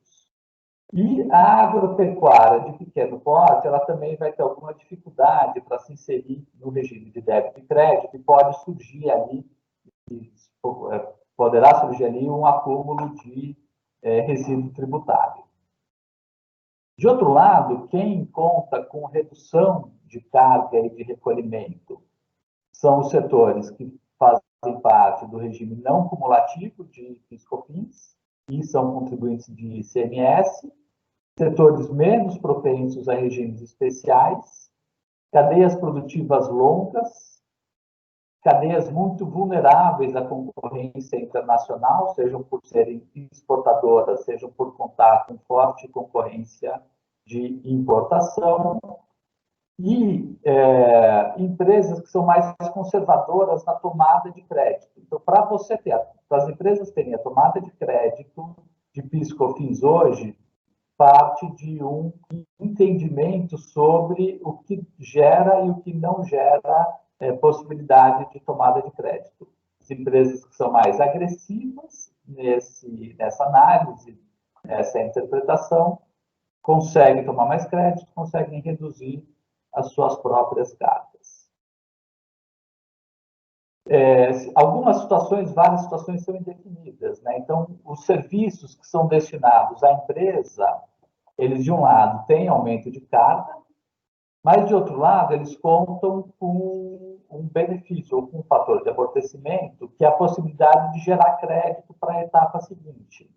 E a agropecuária de pequeno porte, ela também vai ter alguma dificuldade para se inserir no regime de débito e crédito, e pode surgir ali, poderá surgir ali um acúmulo de resíduo tributário. De outro lado, quem conta com redução de carga e de recolhimento são os setores que fazem parte do regime não cumulativo de PIS/COFINS e são contribuintes de ICMS, setores menos propensos a regimes especiais, cadeias produtivas longas, cadeias muito vulneráveis à concorrência internacional, sejam por serem exportadoras, sejam por contar com forte concorrência de importação, e empresas que são mais conservadoras na tomada de crédito. Então, para as empresas terem a tomada de crédito de PIS/COFINS hoje, parte de um entendimento sobre o que gera e o que não gera possibilidade de tomada de crédito. As empresas que são mais agressivas nessa análise, nessa interpretação, conseguem tomar mais crédito, conseguem reduzir as suas próprias cargas. Algumas situações, várias situações são indefinidas, né? Então, os serviços que são destinados à empresa, eles, de um lado, têm aumento de carga, Mas, de outro lado, eles contam com um benefício, ou com um fator de amortecimento, que é a possibilidade de gerar crédito para a etapa seguinte.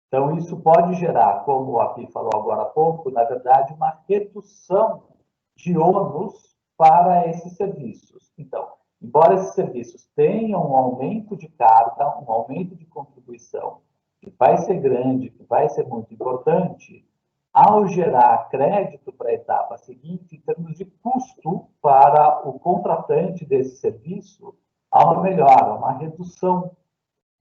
Então, isso pode gerar, como o Api falou agora há pouco, na verdade, uma redução de ônus para esses serviços. Então, embora esses serviços tenham um aumento de carga, um aumento de contribuição, que vai ser grande, que vai ser muito importante, ao gerar crédito para a etapa seguinte, em termos de custo para o contratante desse serviço, há uma melhora, uma redução,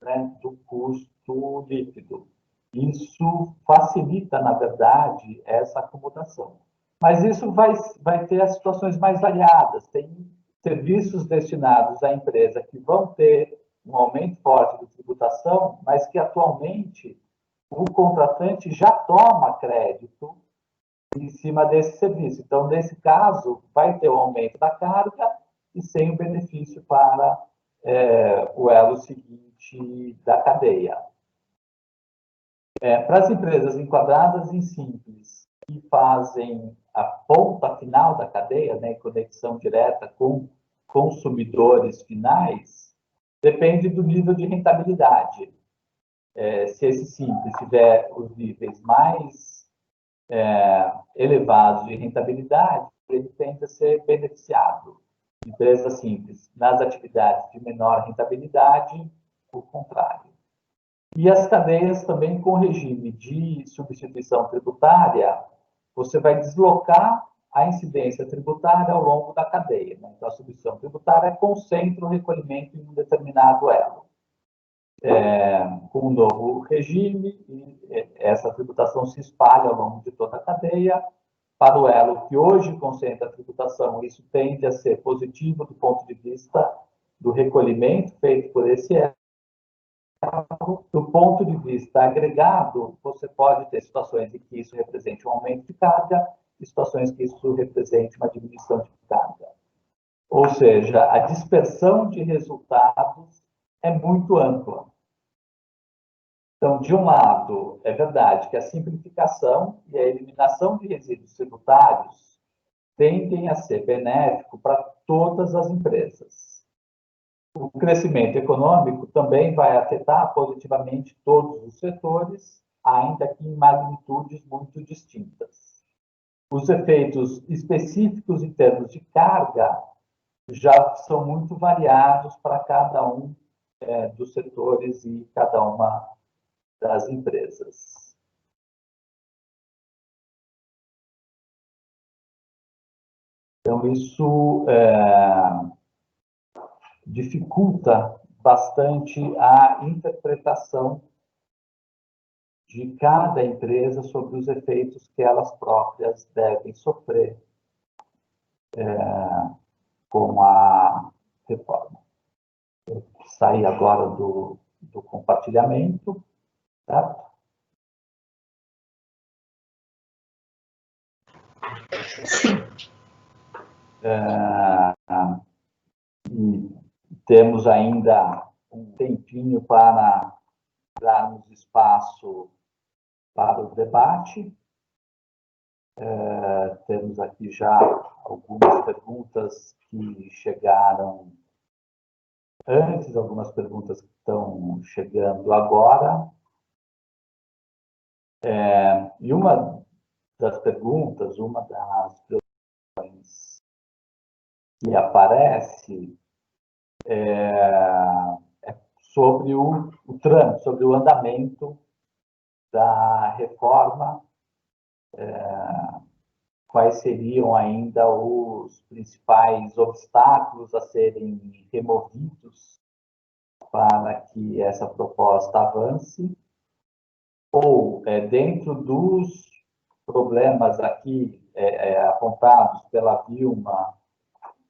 né, do custo líquido. Isso facilita, na verdade, essa acomodação. Mas isso vai ter as situações mais variadas. Tem serviços destinados à empresa que vão ter um aumento forte de tributação, mas que atualmente o contratante já toma crédito em cima desse serviço. Então, nesse caso, vai ter o aumento da carga e sem o benefício para o elo seguinte da cadeia. Para as empresas enquadradas em Simples, que fazem a ponta final da cadeia, né, conexão direta com consumidores finais, depende do nível de rentabilidade. Se esse Simples tiver os níveis mais elevados de rentabilidade, ele tende a ser beneficiado. Empresa Simples, nas atividades de menor rentabilidade, o contrário. E as cadeias também com regime de substituição tributária, você vai deslocar a incidência tributária ao longo da cadeia. Né? Então, a substituição tributária concentra o recolhimento em um determinado elo. Com o novo regime, essa tributação se espalha ao longo de toda a cadeia. Para o elo que hoje concentra a tributação, isso tende a ser positivo do ponto de vista do recolhimento feito por esse elo. Do ponto de vista agregado, você pode ter situações em que isso represente um aumento de carga e situações que isso represente uma diminuição de carga. Ou seja, a dispersão de resultados é muito ampla. Então, de um lado, é verdade que a simplificação e a eliminação de resíduos tributários tendem a ser benéfico para todas as empresas. O crescimento econômico também vai afetar positivamente todos os setores, ainda que em magnitudes muito distintas. Os efeitos específicos em termos de carga já são muito variados para cada um dos setores e cada uma das empresas. Então, isso dificulta bastante a interpretação de cada empresa sobre os efeitos que elas próprias devem sofrer com a reforma. Eu saí agora do compartilhamento, certo? Sim. E temos ainda um tempinho para darmos espaço para o debate. Temos aqui já algumas perguntas que chegaram antes, algumas perguntas que estão chegando agora. E uma das perguntas, uma das preocupações que aparece é sobre o trâmite, sobre o andamento da reforma, quais seriam ainda os principais obstáculos a serem removidos para que essa proposta avance, ou dentro dos problemas aqui apontados pela Vilma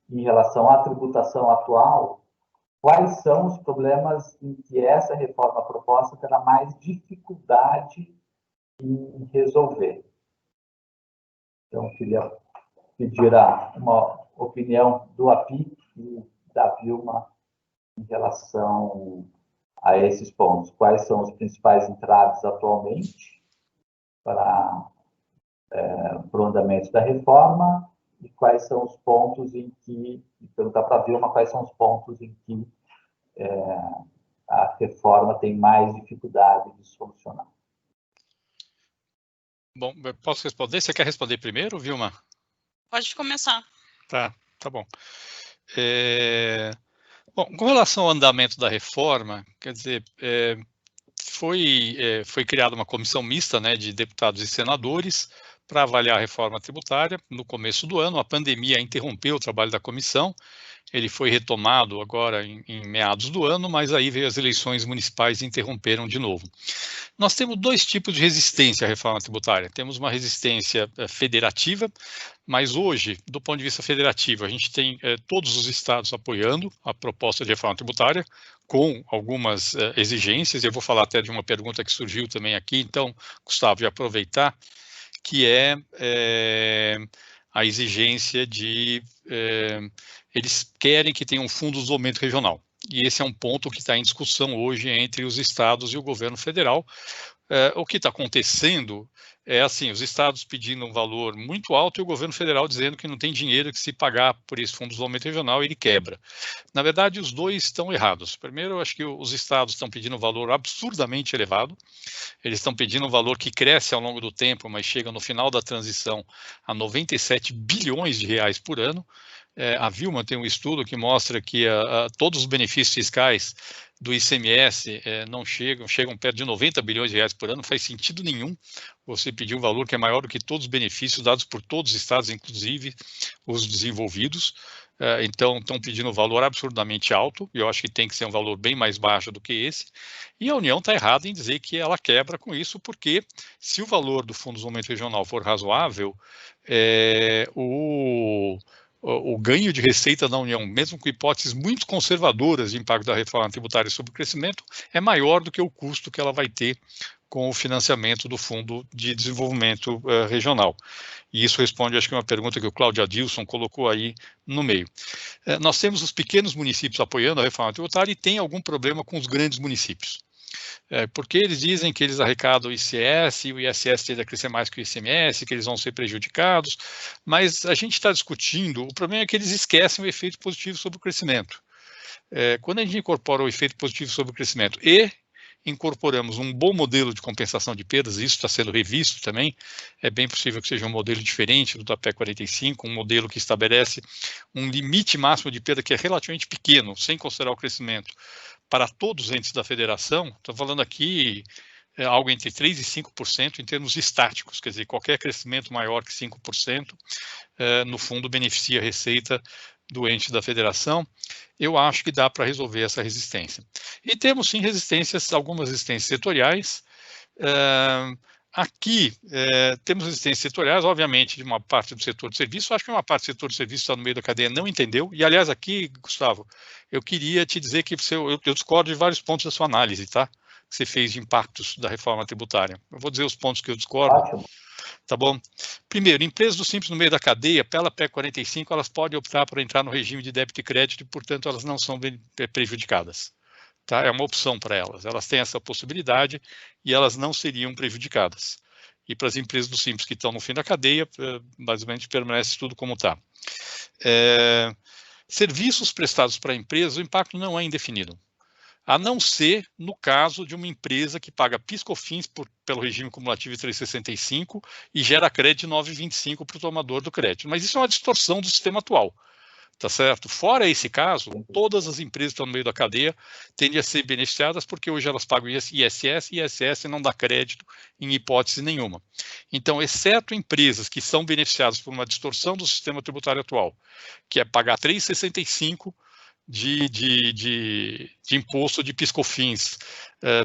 em relação à tributação atual, quais são os problemas em que essa reforma proposta terá mais dificuldade em resolver. Então, queria pedir uma opinião do Api e da Vilma em relação a esses pontos. Quais são os principais entraves atualmente para o andamento da reforma e quais são os pontos em que, perguntar para a Vilma quais são os pontos em que a reforma tem mais dificuldade de solucionar. Bom, eu posso responder? Você quer responder primeiro, Vilma? Pode começar. Tá bom. Bom, com relação ao andamento da reforma, quer dizer, foi criada uma comissão mista, né, de deputados e senadores para avaliar a reforma tributária. No começo do ano, a pandemia interrompeu o trabalho da comissão. Ele foi retomado agora em meados do ano, mas aí veio as eleições municipais e interromperam de novo. Nós temos dois tipos de resistência à reforma tributária. Temos uma resistência federativa, mas hoje, do ponto de vista federativo, a gente tem todos os estados apoiando a proposta de reforma tributária, com algumas exigências. Eu vou falar até de uma pergunta que surgiu também aqui, então, Gustavo, de aproveitar, que é a exigência de... eles querem que tenha um fundo de desenvolvimento regional. E esse é um ponto que está em discussão hoje entre os estados e o governo federal. O que está acontecendo é assim, os estados pedindo um valor muito alto e o governo federal dizendo que não tem dinheiro, que se pagar por esse fundo de desenvolvimento regional, ele quebra. Na verdade, os dois estão errados. Primeiro, eu acho que os estados estão pedindo um valor absurdamente elevado. Eles estão pedindo um valor que cresce ao longo do tempo, mas chega no final da transição a 97 bilhões de reais por ano. A Vilma tem um estudo que mostra que todos os benefícios fiscais do ICMS não chegam perto de 90 bilhões de reais por ano. Não faz sentido nenhum você pedir um valor que é maior do que todos os benefícios dados por todos os estados, inclusive os desenvolvidos. Então, estão pedindo um valor absurdamente alto, e eu acho que tem que ser um valor bem mais baixo do que esse, e a União está errada em dizer que ela quebra com isso, porque se o valor do Fundo de Desenvolvimento Regional for razoável, o ganho de receita da União, mesmo com hipóteses muito conservadoras de impacto da reforma tributária sobre o crescimento, é maior do que o custo que ela vai ter com o financiamento do Fundo de Desenvolvimento Regional. E isso responde, acho que, uma pergunta que o Cláudio Adilson colocou aí no meio. Nós temos os pequenos municípios apoiando a reforma tributária e tem algum problema com os grandes municípios. Porque eles dizem que eles arrecadam o ICS, e o ISS tende a crescer mais que o ICMS, que eles vão ser prejudicados, mas a gente está discutindo, o problema é que eles esquecem o efeito positivo sobre o crescimento. Quando a gente incorpora o efeito positivo sobre o crescimento e incorporamos um bom modelo de compensação de perdas, isso está sendo revisto também, é bem possível que seja um modelo diferente do da PEC 45, um modelo que estabelece um limite máximo de perda que é relativamente pequeno, sem considerar o crescimento, para todos os entes da federação. Estou falando aqui algo entre 3% e 5% em termos estáticos, quer dizer, qualquer crescimento maior que 5%, no fundo, beneficia a receita do ente da federação. Eu acho que dá para resolver essa resistência. E temos, sim, algumas resistências setoriais. Aqui, temos resistências setoriais, obviamente, de uma parte do setor de serviço. Acho que uma parte do setor de serviço está no meio da cadeia, não entendeu. E, aliás, aqui, Gustavo, eu queria te dizer que eu discordo de vários pontos da sua análise, tá? Que você fez de impactos da reforma tributária. Eu vou dizer os pontos que eu discordo. Ótimo. Tá bom? Primeiro, empresas do Simples no meio da cadeia, pela PEC 45, elas podem optar por entrar no regime de débito e crédito e, portanto, elas não são prejudicadas. Tá? É uma opção para elas. Elas têm essa possibilidade e elas não seriam prejudicadas. E para as empresas do Simples que estão no fim da cadeia, basicamente permanece tudo como está. Serviços prestados para empresas, o impacto não é indefinido. A não ser no caso de uma empresa que paga PIS/COFINS pelo regime cumulativo de 365 e gera crédito de 9,25 para o tomador do crédito. Mas isso é uma distorção do sistema atual, tá certo? Fora esse caso, todas as empresas que estão no meio da cadeia tendem a ser beneficiadas porque hoje elas pagam ISS e ISS não dá crédito em hipótese nenhuma. Então, exceto empresas que são beneficiadas por uma distorção do sistema tributário atual, que é pagar 3,65 de imposto de PIS/COFINS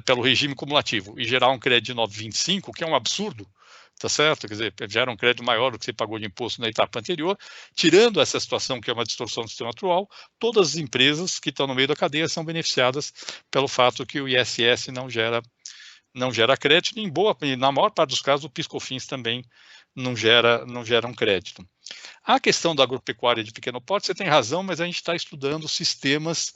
pelo regime cumulativo e gerar um crédito de 9,25, que é um absurdo, tá certo? Quer dizer, gera um crédito maior do que você pagou de imposto na etapa anterior. Tirando essa situação, que é uma distorção do sistema atual, todas as empresas que estão no meio da cadeia são beneficiadas pelo fato que o ISS não gera crédito, e na maior parte dos casos o PIS/COFINS também não gera um crédito. A questão da agropecuária de pequeno porte, você tem razão, mas a gente está estudando sistemas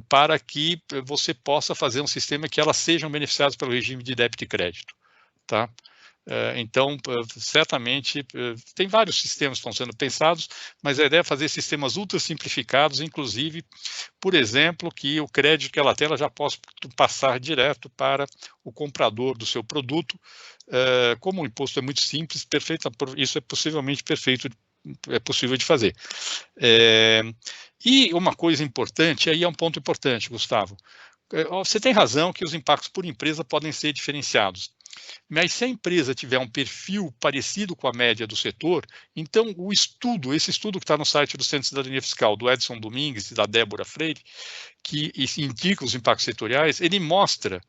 para que você possa fazer um sistema que elas sejam beneficiadas pelo regime de débito e crédito, tá? Então, certamente, tem vários sistemas que estão sendo pensados, mas a ideia é fazer sistemas ultra simplificados, inclusive, por exemplo, que o crédito que ela tem, ela já possa passar direto para o comprador do seu produto. Como o imposto é muito simples, isso é possivelmente é possível de fazer. E uma coisa importante, aí é um ponto importante, Gustavo, você tem razão que os impactos por empresa podem ser diferenciados. Mas se a empresa tiver um perfil parecido com a média do setor, então esse estudo que está no site do Centro de Cidadania Fiscal, do Edson Domingues e da Débora Freire, que indica os impactos setoriais, ele mostra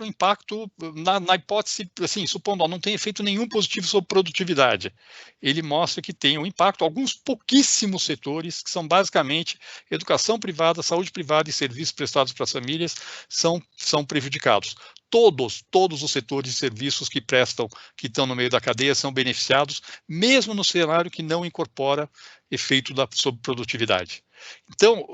o impacto na hipótese, assim, supondo, não tem efeito nenhum positivo sobre produtividade. Ele mostra que tem um impacto, alguns pouquíssimos setores, que são basicamente educação privada, saúde privada e serviços prestados para as famílias, são prejudicados. Todos os setores de serviços que estão no meio da cadeia são beneficiados, mesmo no cenário que não incorpora efeito sobre produtividade. Então,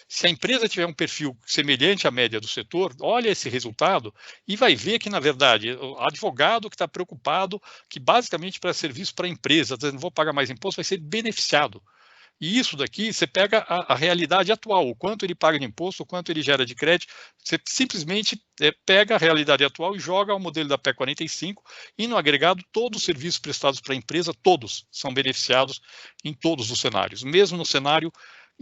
se a empresa tiver um perfil semelhante à média do setor, olha esse resultado e vai ver que, na verdade, o advogado que está preocupado, que basicamente presta serviço para a empresa, dizendo, não vou pagar mais imposto, vai ser beneficiado. E isso daqui, você pega a realidade atual, o quanto ele paga de imposto, o quanto ele gera de crédito, você simplesmente pega a realidade atual e joga ao modelo da PEC 45 e, no agregado, todos os serviços prestados para a empresa, todos são beneficiados em todos os cenários, mesmo no cenário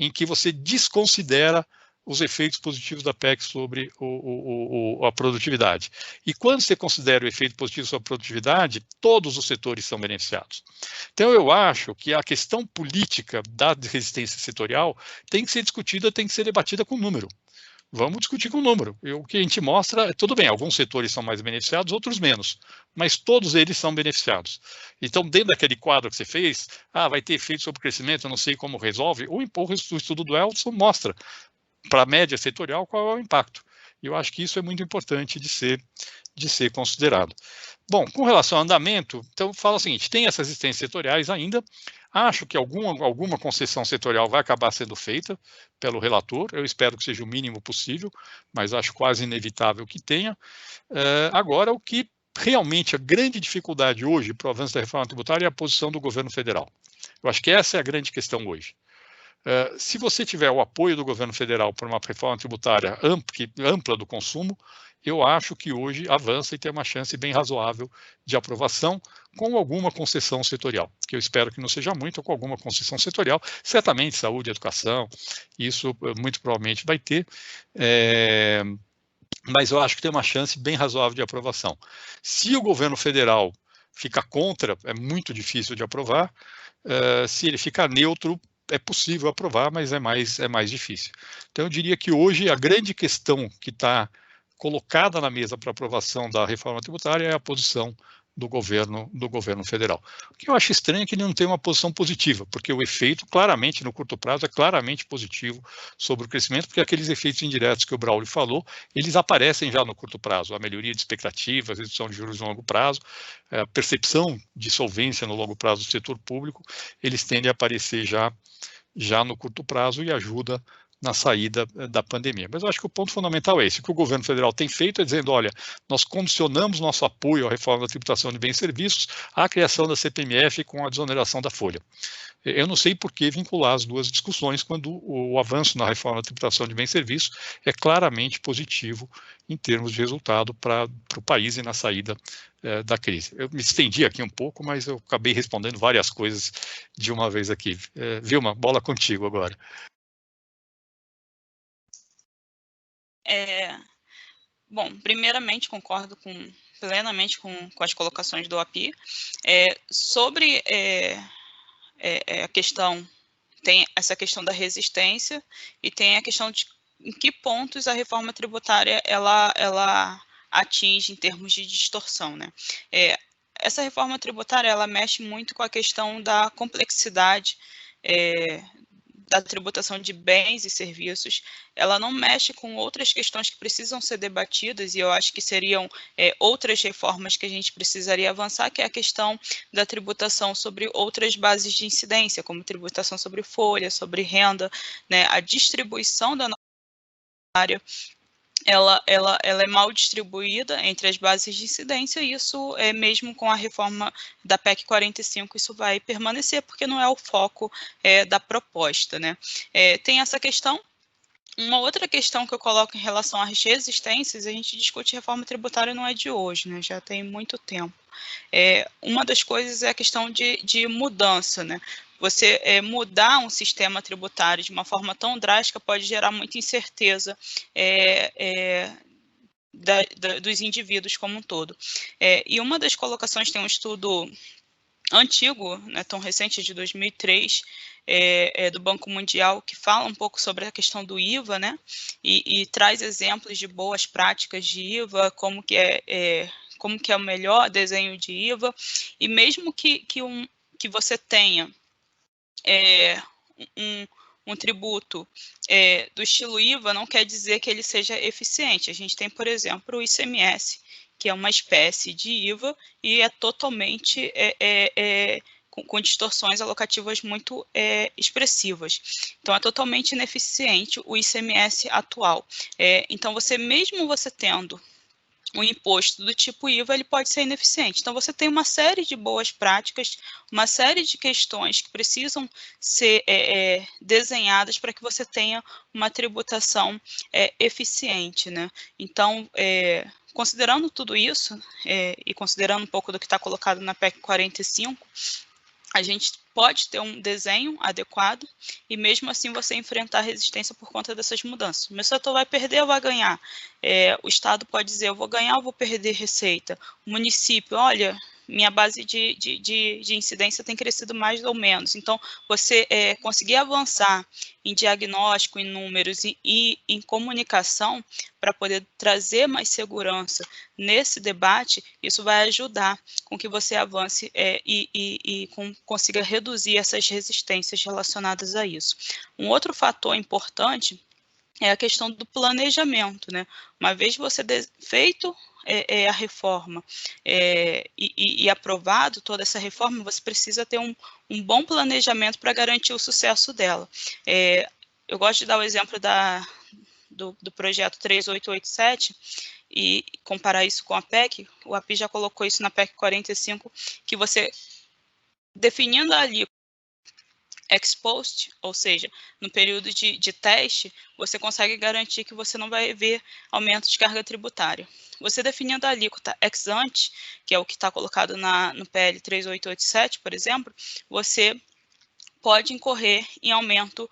em que você desconsidera os efeitos positivos da PEC sobre a produtividade. E quando você considera o efeito positivo sobre a produtividade, todos os setores são beneficiados. Então, eu acho que a questão política da resistência setorial tem que ser discutida, tem que ser debatida com número. Vamos discutir com número. O que a gente mostra, tudo bem, alguns setores são mais beneficiados, outros menos, mas todos eles são beneficiados. Então, dentro daquele quadro que você fez, vai ter efeito sobre o crescimento, eu não sei como resolve, o estudo do Elson mostra para a média setorial qual é o impacto. E eu acho que isso é muito importante de ser considerado. Bom, com relação ao andamento, então fala o seguinte, tem essas resistências setoriais ainda, acho que alguma concessão setorial vai acabar sendo feita pelo relator, eu espero que seja o mínimo possível, mas acho quase inevitável que tenha. Agora, o que realmente a grande dificuldade hoje para o avanço da reforma tributária é a posição do governo federal. Eu acho que essa é a grande questão hoje. Se você tiver o apoio do governo federal para uma reforma tributária ampla do consumo, eu acho que hoje avança e tem uma chance bem razoável de aprovação com alguma concessão setorial, que eu espero que não seja muito, ou com alguma concessão setorial, certamente saúde, educação, isso muito provavelmente vai ter, mas eu acho que tem uma chance bem razoável de aprovação. Se o governo federal ficar contra, é muito difícil de aprovar, se ele ficar neutro, é possível aprovar, mas é mais difícil. Então, eu diria que hoje a grande questão que está colocada na mesa para aprovação da reforma tributária é a posição do governo federal. O que eu acho estranho é que ele não tem uma posição positiva, porque o efeito, claramente, no curto prazo, é claramente positivo sobre o crescimento, porque aqueles efeitos indiretos que o Braulio falou, eles aparecem já no curto prazo, a melhoria de expectativas, redução de juros no longo prazo, a percepção de solvência no longo prazo do setor público, eles tendem a aparecer já no curto prazo e ajuda na saída da pandemia. Mas eu acho que o ponto fundamental é esse, o que o governo federal tem feito é dizendo, olha, nós condicionamos nosso apoio à reforma da tributação de bens e serviços à criação da CPMF com a desoneração da folha. Eu não sei por que vincular as duas discussões quando o avanço na reforma da tributação de bens e serviços é claramente positivo em termos de resultado para o país e na saída da crise. Eu me estendi aqui um pouco, mas eu acabei respondendo várias coisas de uma vez aqui. Vilma, bola contigo agora. Bom, primeiramente concordo plenamente com as colocações do API. Sobre a questão, tem essa questão da resistência e tem a questão de em que pontos a reforma tributária ela atinge em termos de distorção, né? Essa reforma tributária ela mexe muito com a questão da complexidade da tributação de bens e serviços, ela não mexe com outras questões que precisam ser debatidas, e eu acho que seriam outras reformas que a gente precisaria avançar, que é a questão da tributação sobre outras bases de incidência, como tributação sobre folha, sobre renda, né, a distribuição da nossa área. ela é mal distribuída entre as bases de incidência, e isso, mesmo com a reforma da PEC 45, isso vai permanecer, porque não é o foco da proposta, né? Tem essa questão. Uma outra questão que eu coloco em relação às resistências, a gente discute reforma tributária não é de hoje, né? Já tem muito tempo. Uma das coisas é a questão de mudança, né? Você mudar um sistema tributário de uma forma tão drástica pode gerar muita incerteza dos indivíduos como um todo. E uma das colocações, tem um estudo antigo, né, tão recente, de 2003, do Banco Mundial, que fala um pouco sobre a questão do IVA, né, e traz exemplos de boas práticas de IVA, como que é o melhor desenho de IVA, e mesmo que você tenha um tributo do estilo IVA, não quer dizer que ele seja eficiente. A gente tem, por exemplo, o ICMS, que é uma espécie de IVA e é totalmente com distorções alocativas muito expressivas. Então, é totalmente ineficiente o ICMS atual. Então, mesmo você tendo um imposto do tipo IVA, ele pode ser ineficiente. Então, você tem uma série de boas práticas, uma série de questões que precisam ser desenhadas para que você tenha uma tributação eficiente, né? Então, considerando tudo isso, e considerando um pouco do que está colocado na PEC 45, a gente pode ter um desenho adequado e mesmo assim você enfrentar resistência por conta dessas mudanças. O meu setor vai perder ou vai ganhar? O Estado pode dizer, eu vou ganhar ou vou perder receita? O município, olha, minha base de incidência tem crescido mais ou menos. Então, você conseguir avançar em diagnóstico, em números e em comunicação para poder trazer mais segurança nesse debate, isso vai ajudar com que você avance e consiga reduzir essas resistências relacionadas a isso. Um outro fator importante é a questão do planejamento, né? Uma vez você feito a reforma e aprovado toda essa reforma, você precisa ter um bom planejamento para garantir o sucesso dela. Eu gosto de dar o exemplo do projeto 3887 e comparar isso com a PEC. O API já colocou isso na PEC 45, que você, definindo ali ex post, ou seja, no período de teste, você consegue garantir que você não vai ver aumento de carga tributária. Você definindo a alíquota ex ante, que é o que está colocado no PL 3887, por exemplo, você pode incorrer em aumento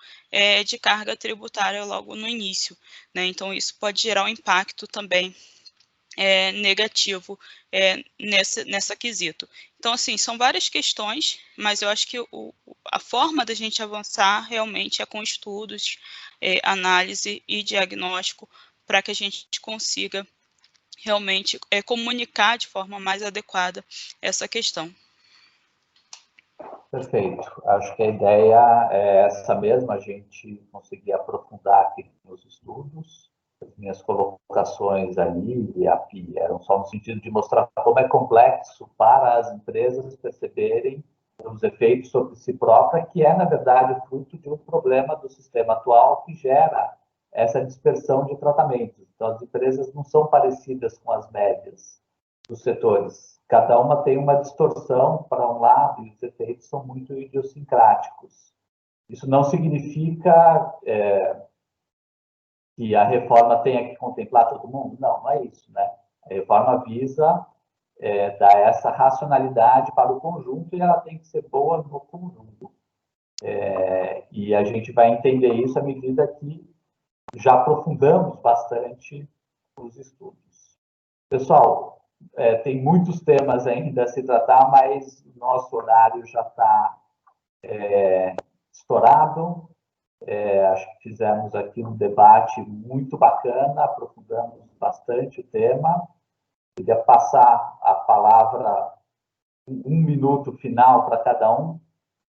de carga tributária logo no início, né? Então, isso pode gerar um impacto também negativo nessa quesito. Então, assim, são várias questões, mas eu acho que a forma da gente avançar realmente é com estudos, análise e diagnóstico, para que a gente consiga realmente comunicar de forma mais adequada essa questão. Perfeito. Acho que a ideia é essa mesma, a gente conseguir aprofundar aqui nos estudos. As minhas colocações ali e a PI eram só no sentido de mostrar como é complexo para as empresas perceberem os efeitos sobre si própria, que na verdade, fruto de um problema do sistema atual que gera essa dispersão de tratamentos. Então, as empresas não são parecidas com as médias dos setores. Cada uma tem uma distorção para um lado e os efeitos são muito idiosincráticos. Isso não significa que a reforma tenha que contemplar todo mundo? Não, não é isso, né? A reforma visa dar essa racionalidade para o conjunto e ela tem que ser boa no conjunto. E a gente vai entender isso à medida que já aprofundamos bastante os estudos. Pessoal, tem muitos temas ainda a se tratar, mas o nosso horário já está estourado. Acho que fizemos aqui um debate muito bacana, aprofundamos bastante o tema. Queria passar a palavra, um minuto final para cada um,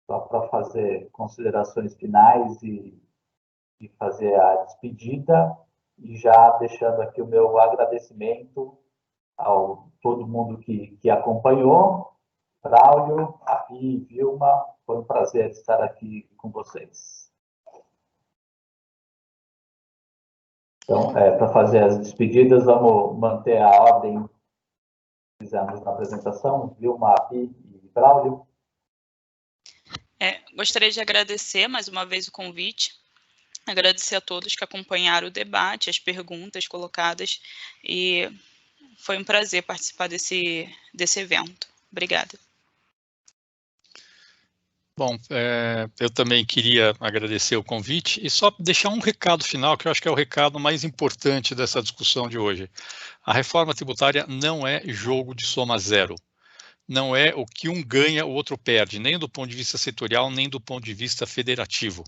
só para fazer considerações finais e fazer a despedida, e já deixando aqui o meu agradecimento a todo mundo que acompanhou. Braulio, Api, Vilma, foi um prazer estar aqui com vocês. Então, para fazer as despedidas, vamos manter a ordem que fizemos na apresentação, Vilma, Pi e Braulio. Gostaria de agradecer mais uma vez o convite, agradecer a todos que acompanharam o debate, as perguntas colocadas, e foi um prazer participar desse evento. Obrigada. Bom, eu também queria agradecer o convite e só deixar um recado final, que eu acho que é o recado mais importante dessa discussão de hoje. A reforma tributária não é jogo de soma zero. Não é o que um ganha, o outro perde, nem do ponto de vista setorial, nem do ponto de vista federativo.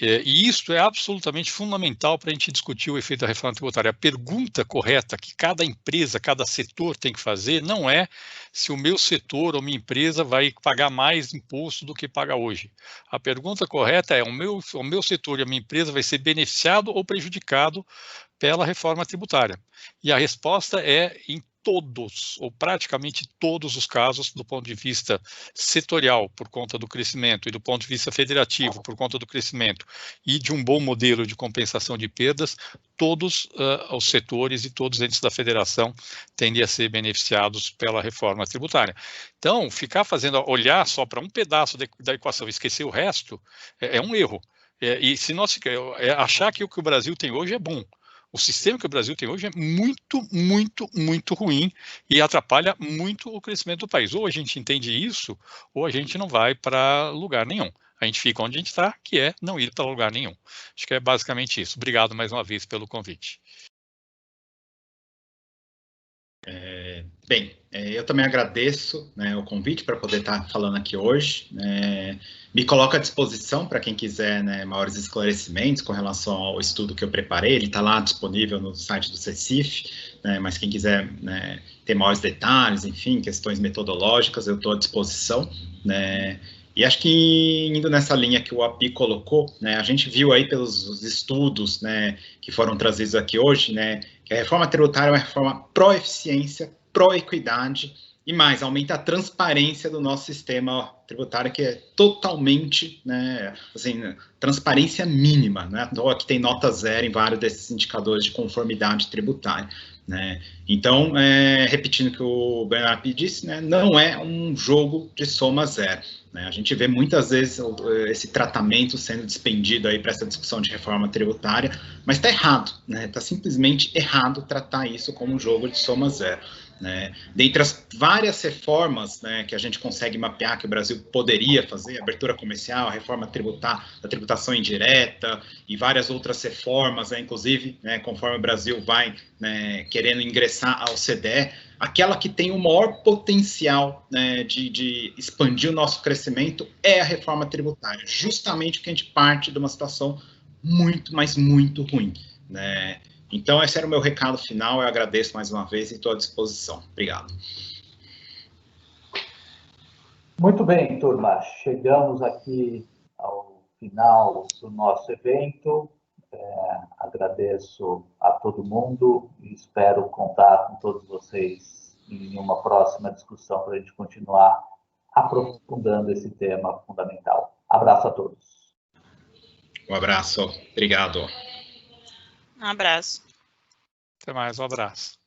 E isso é absolutamente fundamental para a gente discutir o efeito da reforma tributária. A pergunta correta que cada empresa, cada setor tem que fazer não é se o meu setor ou minha empresa vai pagar mais imposto do que paga hoje. A pergunta correta é o meu setor e a minha empresa vai ser beneficiado ou prejudicado pela reforma tributária. E a resposta é em todos, ou praticamente todos os casos, do ponto de vista setorial, por conta do crescimento, e do ponto de vista federativo, por conta do crescimento, e de um bom modelo de compensação de perdas, todos os setores e todos os entes da federação tendem a ser beneficiados pela reforma tributária. Então, olhar só para um pedaço da equação e esquecer o resto, é um erro. E se nós achar que o que o Brasil tem hoje é bom, o sistema que o Brasil tem hoje é muito, muito, muito ruim e atrapalha muito o crescimento do país. Ou a gente entende isso, ou a gente não vai para lugar nenhum. A gente fica onde a gente está, que é não ir para lugar nenhum. Acho que é basicamente isso. Obrigado mais uma vez pelo convite. Bem, eu também agradeço, né, o convite para poder estar falando aqui hoje. Me coloco à disposição para quem quiser, né, maiores esclarecimentos com relação ao estudo que eu preparei. Ele está lá disponível no site do CECIF, né, mas quem quiser, né, ter maiores detalhes, enfim, questões metodológicas, eu estou à disposição, né. E acho que indo nessa linha que o API colocou, né, a gente viu aí pelos estudos, né, que foram trazidos aqui hoje, né, que a reforma tributária é uma reforma pró-eficiência, pró-equidade e mais, aumenta a transparência do nosso sistema tributário, que é totalmente, né, assim, transparência mínima, né, então aqui tem nota zero em vários desses indicadores de conformidade tributária, né. Então, repetindo o que o Bernardo disse, né, não é um jogo de soma zero. Né? A gente vê muitas vezes esse tratamento sendo despendido aí para essa discussão de reforma tributária, mas está errado, né? Está simplesmente errado tratar isso como um jogo de soma zero. Né? Dentre as várias reformas, né, que a gente consegue mapear que o Brasil poderia fazer, abertura comercial, a reforma tributária, da tributação indireta e várias outras reformas, né, inclusive, né, conforme o Brasil vai, né, querendo ingressar ao OCDE, aquela que tem o maior potencial, né, de expandir o nosso crescimento é a reforma tributária, justamente porque a gente parte de uma situação muito, mas muito ruim, né? Então, esse era o meu recado final, eu agradeço mais uma vez e estou à disposição. Obrigado. Muito bem, turma, chegamos aqui ao final do nosso evento. Agradeço a todo mundo e espero contar com todos vocês em uma próxima discussão para a gente continuar aprofundando esse tema fundamental. Abraço a todos. Um abraço, obrigado. Um abraço. Até mais, um abraço.